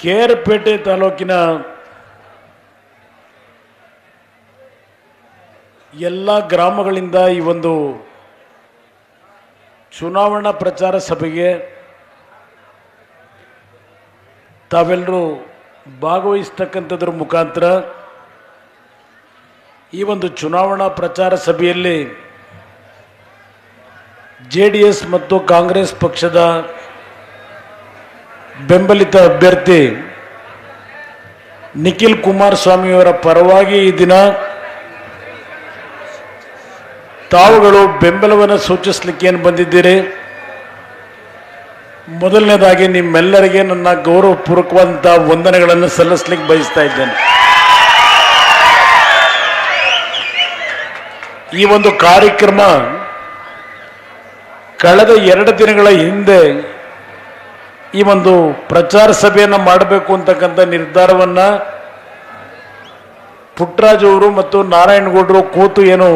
ಕೇರ್ಪೇಟೆ ತಾಲೂಕಿನ ಎಲ್ಲ ಗ್ರಾಮಗಳಿಂದ ಈ ಒಂದು ಚುನಾವಣಾ ಪ್ರಚಾರ ಸಭೆಗೆ ತಾವೆಲ್ಲರೂ ಭಾಗವಹಿಸ್ತಕ್ಕಂಥದ್ರ ಮುಖಾಂತರ ಈ ಒಂದು ಚುನಾವಣಾ ಪ್ರಚಾರ ಸಭೆಯಲ್ಲಿ JDS ಮತ್ತು ಕಾಂಗ್ರೆಸ್ ಪಕ್ಷದ ಬೆಂಬಲಿತ ಅಭ್ಯರ್ಥಿ ನಿಖಿಲ್ ಕುಮಾರಸ್ವಾಮಿಯವರ ಪರವಾಗಿ ಈ ದಿನ ತಾವುಗಳು ಬೆಂಬಲವನ್ನು ಸೂಚಿಸಲಿಕ್ಕೆ ಏನು ಬಂದಿದ್ದೀರಿ? ಮೊದಲನೇದಾಗಿ ನಿಮ್ಮೆಲ್ಲರಿಗೆ ನನ್ನ ಗೌರವಪೂರ್ವಕವಾದಂಥ ವಂದನೆಗಳನ್ನು ಸಲ್ಲಿಸಲಿಕ್ಕೆ ಬಯಸ್ತಾ ಇದ್ದೇನೆ. ಈ ಒಂದು ಕಾರ್ಯಕ್ರಮ ಕಳೆದ 2 ದಿನಗಳ ಹಿಂದೆ ಈ ಒಂದು ಪ್ರಚಾರ ಸಭೆಯನ್ನು ಮಾಡಬೇಕು ಅಂತಕ್ಕಂಥ ನಿರ್ಧಾರವನ್ನು ಪುಟ್ಟರಾಜು ಅವರು ಮತ್ತು ನಾರಾಯಣಗೌಡರು ಕೂತು ಏನು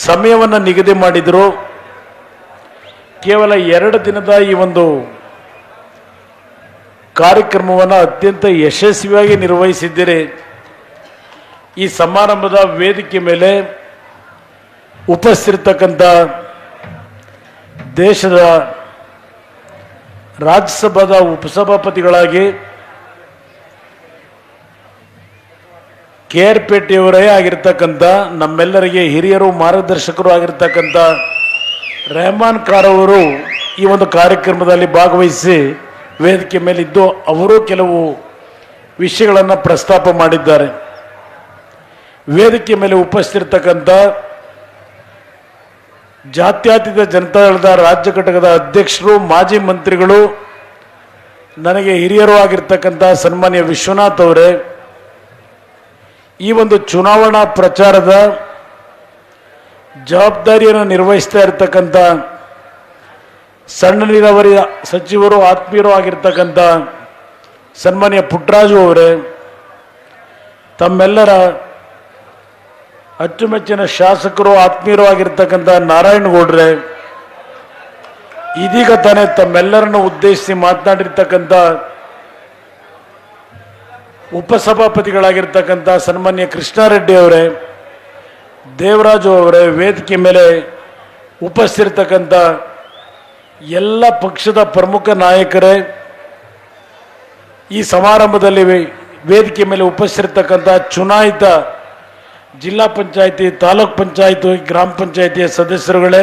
ಸಮಯವನ್ನು ನಿಗದಿ ಮಾಡಿದರು. ಕೇವಲ 2 ದಿನದ ಈ ಒಂದು ಕಾರ್ಯಕ್ರಮವನ್ನು ಅತ್ಯಂತ ಯಶಸ್ವಿಯಾಗಿ ನಿರ್ವಹಿಸಿದ್ದೀರಿ. ಈ ಸಮಾರಂಭದ ವೇದಿಕೆ ಮೇಲೆ ಉಪಸ್ಥಿತಕ್ಕಂಥ ದೇಶದ ರಾಜ್ಯಸಭಾದ ಉಪಸಭಾಪತಿಗಳಾಗಿ ಕೇರ್ಪೇಟೆಯವರೇ ಆಗಿರ್ತಕ್ಕಂಥ ನಮ್ಮೆಲ್ಲರಿಗೆ ಹಿರಿಯರು ಮಾರ್ಗದರ್ಶಕರು ಆಗಿರ್ತಕ್ಕಂಥ ರೆಹಮಾನ್ ಖಾನ್ ಅವರು ಈ ಒಂದು ಕಾರ್ಯಕ್ರಮದಲ್ಲಿ ಭಾಗವಹಿಸಿ ವೇದಿಕೆ ಮೇಲಿದ್ದು ಅವರು ಕೆಲವು ವಿಷಯಗಳನ್ನು ಪ್ರಸ್ತಾಪ ಮಾಡಿದ್ದಾರೆ. ವೇದಿಕೆ ಮೇಲೆ ಉಪಸ್ಥಿತಕ್ಕಂಥ ಜಾತ್ಯತೀತ ಜನತಾದಳದ ರಾಜ್ಯ ಘಟಕದ ಅಧ್ಯಕ್ಷರು, ಮಾಜಿ ಮಂತ್ರಿಗಳು, ನನಗೆ ಹಿರಿಯರು ಆಗಿರ್ತಕ್ಕಂಥ ಸನ್ಮಾನ್ಯ ವಿಶ್ವನಾಥ್ ಅವರೇ, ಈ ಒಂದು ಚುನಾವಣಾ ಪ್ರಚಾರದ ಜವಾಬ್ದಾರಿಯನ್ನು ನಿರ್ವಹಿಸ್ತಾ ಇರತಕ್ಕಂಥ ಸಣ್ಣ ನೀರಾವರಿ ಸಚಿವರು, ಆತ್ಮೀಯರು ಆಗಿರ್ತಕ್ಕಂಥ ಸನ್ಮಾನ್ಯ ಪುಟ್ಟರಾಜು ಅವರೇ, ತಮ್ಮೆಲ್ಲರ ಅಚ್ಚುಮೆಚ್ಚಿನ ಶಾಸಕರು, ಆತ್ಮೀಯರು ಆಗಿರ್ತಕ್ಕಂಥ ನಾರಾಯಣಗೌಡ್ರೆ, ಇದೀಗ ತಾನೇ ತಮ್ಮೆಲ್ಲರನ್ನು ಉದ್ದೇಶಿಸಿ ಮಾತನಾಡಿರ್ತಕ್ಕಂಥ ಉಪಸಭಾಪತಿಗಳಾಗಿರ್ತಕ್ಕಂಥ ಸನ್ಮಾನ್ಯ ಕೃಷ್ಣಾರೆಡ್ಡಿ ಅವರೇ, ದೇವರಾಜು ಅವರೇ, ವೇದಿಕೆ ಮೇಲೆ ಉಪಸ್ಥಿತಕ್ಕಂಥ ಎಲ್ಲ ಪಕ್ಷದ ಪ್ರಮುಖ ನಾಯಕರೇ, ಈ ಸಮಾರಂಭದಲ್ಲಿ ವೇದಿಕೆ ಮೇಲೆ ಉಪಸ್ಥಿತಕ್ಕಂಥ ಚುನಾಯಿತ ಜಿಲ್ಲಾ ಪಂಚಾಯಿತಿ, ತಾಲೂಕ್ ಪಂಚಾಯಿತಿ, ಗ್ರಾಮ ಪಂಚಾಯಿತಿಯ ಸದಸ್ಯರುಗಳೇ,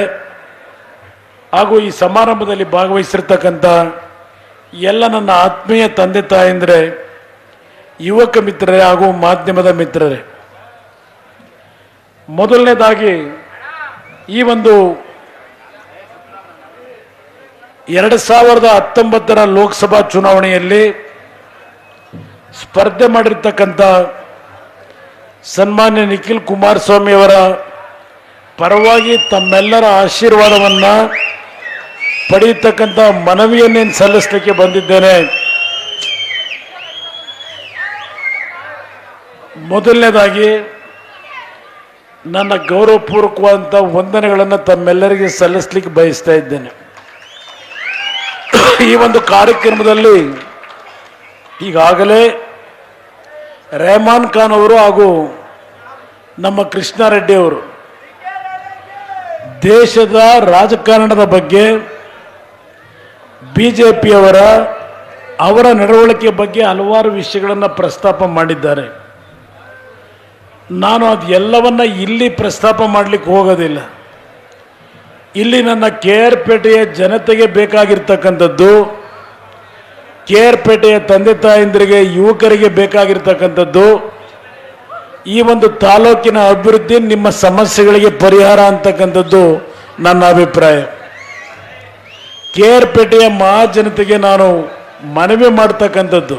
ಹಾಗೂ ಈ ಸಮಾರಂಭದಲ್ಲಿ ಭಾಗವಹಿಸಿರ್ತಕ್ಕಂಥ ಎಲ್ಲ ನನ್ನ ಆತ್ಮೀಯ ತಂದೆ ತಾಯಂದ್ರೆ, ಯುವಕ ಮಿತ್ರರೇ ಹಾಗೂ ಮಾಧ್ಯಮದ ಮಿತ್ರರೇ, ಮೊದಲನೇದಾಗಿ ಈ ಒಂದು 2019ರ ಲೋಕಸಭಾ ಚುನಾವಣೆಯಲ್ಲಿ ಸ್ಪರ್ಧೆ ಮಾಡಿರ್ತಕ್ಕಂಥ ಸನ್ಮಾನ್ಯ ನಿಖಿಲ್ ಕುಮಾರಸ್ವಾಮಿ ಅವರ ಪರವಾಗಿ ತಮ್ಮೆಲ್ಲರ ಆಶೀರ್ವಾದವನ್ನು ಪಡೆಯತಕ್ಕಂಥ ಮನವಿಯನ್ನೇನು ಸಲ್ಲಿಸಲಿಕ್ಕೆ ಬಂದಿದ್ದೇನೆ. ಮೊದಲನೇದಾಗಿ ನನ್ನ ಗೌರವಪೂರ್ವಕವಾದಂಥ ವಂದನೆಗಳನ್ನು ತಮ್ಮೆಲ್ಲರಿಗೆ ಸಲ್ಲಿಸಲಿಕ್ಕೆ ಬಯಸ್ತಾ ಇದ್ದೇನೆ. ಈ ಒಂದು ಕಾರ್ಯಕ್ರಮದಲ್ಲಿ ಈಗಾಗಲೇ ರೆಹಮಾನ್ ಖಾನ್ ಅವರು ಹಾಗೂ ನಮ್ಮ ಕೃಷ್ಣಾರೆಡ್ಡಿ ಅವರು ದೇಶದ ರಾಜಕಾರಣದ ಬಗ್ಗೆ, BJPಯವರ ನಡವಳಿಕೆ ಬಗ್ಗೆ ಹಲವಾರು ವಿಷಯಗಳನ್ನು ಪ್ರಸ್ತಾಪ ಮಾಡಿದ್ದಾರೆ. ನಾನು ಅದೆಲ್ಲವನ್ನ ಇಲ್ಲಿ ಪ್ರಸ್ತಾಪ ಮಾಡಲಿಕ್ಕೆ ಹೋಗೋದಿಲ್ಲ. ಇಲ್ಲಿ ನನ್ನ ಕೇರ್ಪೇಟೆಯ ಜನತೆಗೆ ಬೇಕಾಗಿರ್ತಕ್ಕಂಥದ್ದು, ಕೇರ್ಪೇಟೆಯ ತಂದೆ ತಾಯಂದಿರಿಗೆ, ಯುವಕರಿಗೆ ಬೇಕಾಗಿರ್ತಕ್ಕಂಥದ್ದು ಈ ಒಂದು ತಾಲೂಕಿನ ಅಭಿವೃದ್ಧಿ, ನಿಮ್ಮ ಸಮಸ್ಯೆಗಳಿಗೆ ಪರಿಹಾರ ಅಂತಕ್ಕಂಥದ್ದು ನನ್ನ ಅಭಿಪ್ರಾಯ. ಕೇರ್ಪೇಟೆಯ ಮಹಾಜನತೆಗೆ ನಾನು ಮನವಿ ಮಾಡ್ತಕ್ಕಂಥದ್ದು,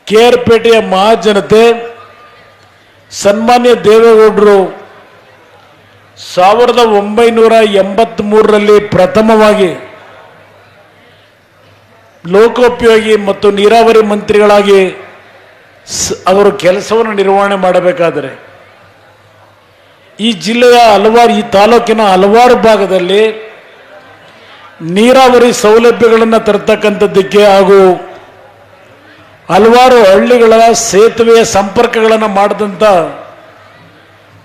ಕೇರ್ಪೇಟೆಯ ಮಹಾಜನತೆ ಸನ್ಮಾನ್ಯ ದೇವೇಗೌಡರು 1983ರಲ್ಲಿ ಪ್ರಥಮವಾಗಿ ಲೋಕೋಪಯೋಗಿ ಮತ್ತು ನೀರಾವರಿ ಮಂತ್ರಿಗಳಾಗಿ ಅವರು ಕೆಲಸವನ್ನು ನಿರ್ವಹಣೆ ಮಾಡಬೇಕಾದರೆ ಈ ಜಿಲ್ಲೆಯ ಈ ತಾಲೂಕಿನ ಹಲವಾರು ಭಾಗದಲ್ಲಿ ನೀರಾವರಿ ಸೌಲಭ್ಯಗಳನ್ನು ತರತಕ್ಕಂಥದ್ದಕ್ಕೆ ಹಾಗೂ ಹಲವಾರು ಹಳ್ಳಿಗಳ ಸೇತುವೆಯ ಸಂಪರ್ಕಗಳನ್ನು ಮಾಡಿದಂಥ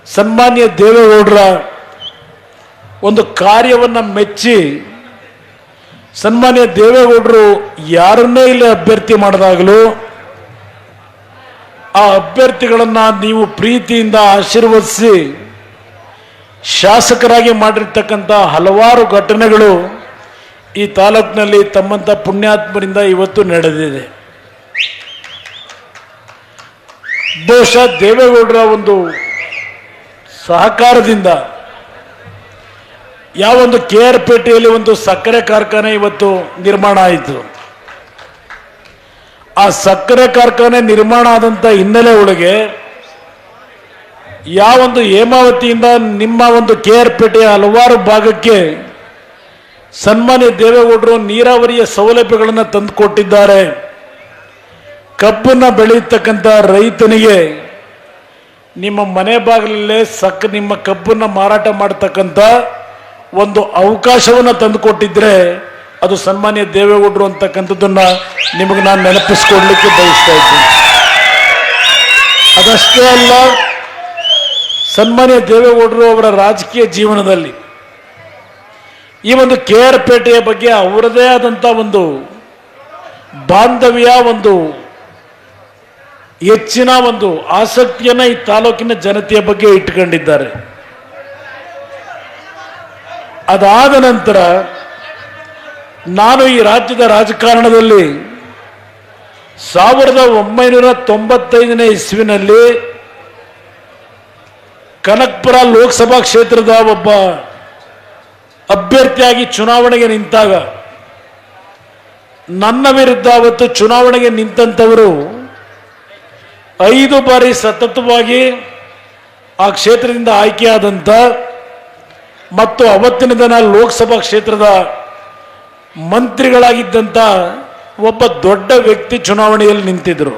ಸನ್ಮಾನ್ಯ ದೇವೇಗೌಡರ ಒಂದು ಕಾರ್ಯವನ್ನು ಮೆಚ್ಚಿ ಸನ್ಮಾನ್ಯ ದೇವೇಗೌಡರು ಯಾರನ್ನೇ ಇಲ್ಲಿ ಅಭ್ಯರ್ಥಿ ಮಾಡಿದಾಗಲೂ ಆ ಅಭ್ಯರ್ಥಿಗಳನ್ನು ನೀವು ಪ್ರೀತಿಯಿಂದ ಆಶೀರ್ವದಿಸಿ ಶಾಸಕರಾಗಿ ಮಾಡಿರ್ತಕ್ಕಂಥ ಹಲವಾರು ಘಟನೆಗಳು ಈ ತಾಲೂಕಿನಲ್ಲಿ ತಮ್ಮಂಥ ಪುಣ್ಯಾತ್ಮರಿಂದ ಇವತ್ತು ನಡೆದಿದೆ. ಬಹುಶಃ ದೇವೇಗೌಡರ ಒಂದು ಸಹಕಾರದಿಂದ ಯಾವೊಂದು KR ಪೇಟೆಯಲ್ಲಿ ಒಂದು ಸಕ್ಕರೆ ಕಾರ್ಖಾನೆ ಇವತ್ತು ನಿರ್ಮಾಣ ಆಯಿತು. ಆ ಸಕ್ಕರೆ ಕಾರ್ಖಾನೆ ನಿರ್ಮಾಣ ಆದಂಥ ಹಿನ್ನೆಲೆ ಒಳಗೆ ಯಾವೊಂದು ಹೇಮಾವತಿಯಿಂದ ನಿಮ್ಮ ಒಂದು KR ಪೇಟೆಯ ಹಲವಾರು ಭಾಗಕ್ಕೆ ಸನ್ಮಾನ್ಯ ದೇವೇಗೌಡರು ನೀರಾವರಿಯ ಸೌಲಭ್ಯಗಳನ್ನು ತಂದುಕೊಟ್ಟಿದ್ದಾರೆ. ಕಬ್ಬನ್ನು ಬೆಳೆಯತಕ್ಕಂಥ ರೈತನಿಗೆ ನಿಮ್ಮ ಮನೆ ಬಾಗಿಲಲ್ಲೇ ನಿಮ್ಮ ಕಬ್ಬನ್ನು ಮಾರಾಟ ಮಾಡತಕ್ಕಂಥ ಒಂದು ಅವಕಾಶವನ್ನು ತಂದುಕೊಟ್ಟಿದ್ರೆ ಅದು ಸನ್ಮಾನ್ಯ ದೇವೇಗೌಡರು ಅಂತಕ್ಕಂಥದ್ದನ್ನ ನಿಮಗೆ ನಾನು ನೆನಪಿಸ್ಕೊಡ್ಲಿಕ್ಕೆ ಬಯಸ್ತಾ ಇದ್ದೀನಿ. ಅದಷ್ಟೇ ಅಲ್ಲ, ಸನ್ಮಾನ್ಯ ದೇವೇಗೌಡರು ಅವರ ರಾಜಕೀಯ ಜೀವನದಲ್ಲಿ ಈ ಒಂದು KR ಪೇಟೆಯ ಬಗ್ಗೆ ಅವರದೇ ಆದಂಥ ಒಂದು ಬಾಂಧವ್ಯ, ಒಂದು ಹೆಚ್ಚಿನ ಒಂದು ಆಸಕ್ತಿಯನ್ನು ಈ ತಾಲೂಕಿನ ಜನತೆಯ ಬಗ್ಗೆ ಇಟ್ಕೊಂಡಿದ್ದಾರೆ. ಅದಾದ ನಂತರ ನಾನು ಈ ರಾಜ್ಯದ ರಾಜಕಾರಣದಲ್ಲಿ 1995ನೇ ಇಸ್ವಿನಲ್ಲಿ ಕನಕಪುರ ಲೋಕಸಭಾ ಕ್ಷೇತ್ರದ ಒಬ್ಬ ಅಭ್ಯರ್ಥಿಯಾಗಿ ಚುನಾವಣೆಗೆ ನಿಂತಾಗ ನನ್ನ ವಿರುದ್ಧ ಅವತ್ತು ಚುನಾವಣೆಗೆ ನಿಂತಂಥವರು 5 ಬಾರಿ ಸತತವಾಗಿ ಆ ಕ್ಷೇತ್ರದಿಂದ ಆಯ್ಕೆಯಾದಂಥ ಮತ್ತು ಅವತ್ತಿನ ದಿನ ಲೋಕಸಭಾ ಕ್ಷೇತ್ರದ ಮಂತ್ರಿಗಳಾಗಿದ್ದಂಥ ಒಬ್ಬ ದೊಡ್ಡ ವ್ಯಕ್ತಿ ಚುನಾವಣೆಯಲ್ಲಿ ನಿಂತಿದ್ದರು.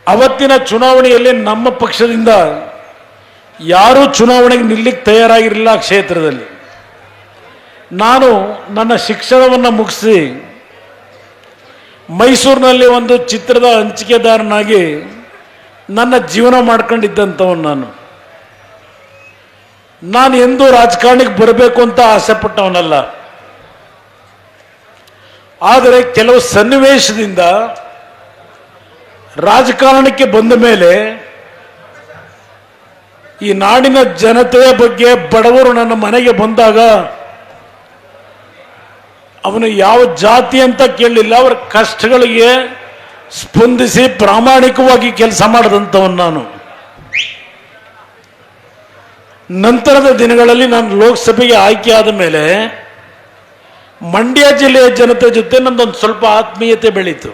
ಅವತ್ತಿನ ಚುನಾವಣೆಯಲ್ಲಿ ನಮ್ಮ ಪಕ್ಷದಿಂದ ಯಾರೂ ಚುನಾವಣೆಗೆ ನಿಲ್ಲಕ್ಕೆ ತಯಾರಾಗಿರಲಿಲ್ಲ. ಆ ಕ್ಷೇತ್ರದಲ್ಲಿ ನಾನು ನನ್ನ ಶಿಕ್ಷಣವನ್ನು ಮುಗಿಸಿ ಮೈಸೂರಿನಲ್ಲಿ ಒಂದು ಚಿತ್ರದ ಹಂಚಿಕೆದಾರನಾಗಿ ನನ್ನ ಜೀವನ ಮಾಡ್ಕೊಂಡಿದ್ದಂಥವನು. ನಾನು ಎಂದೂ ರಾಜಕಾರಣಕ್ಕೆ ಬರಬೇಕು ಅಂತ ಆಸೆ ಪಟ್ಟವನಲ್ಲ. ಆದರೆ ಕೆಲವು ಸನ್ನಿವೇಶದಿಂದ ರಾಜಕಾರಣಕ್ಕೆ ಬಂದ ಮೇಲೆ ಈ ನಾಡಿನ ಜನತೆಯ ಬಗ್ಗೆ ಬಡವರು ನನ್ನ ಮನೆಗೆ ಬಂದಾಗ ಅವನು ಯಾವ ಜಾತಿ ಅಂತ ಕೇಳಲಿಲ್ಲ, ಅವರ ಕಷ್ಟಗಳಿಗೆ ಸ್ಪಂದಿಸಿ ಪ್ರಾಮಾಣಿಕವಾಗಿ ಕೆಲಸ ಮಾಡಿದಂಥವನು ನಾನು. ನಂತರದ ದಿನಗಳಲ್ಲಿ ನಾನು ಲೋಕಸಭೆಗೆ ಆಯ್ಕೆ ಆದ ಮೇಲೆ ಮಂಡ್ಯ ಜಿಲ್ಲೆಯ ಜನತೆ ಜೊತೆ ನಂದೊಂದು ಸ್ವಲ್ಪ ಆತ್ಮೀಯತೆ ಬೆಳೀತು.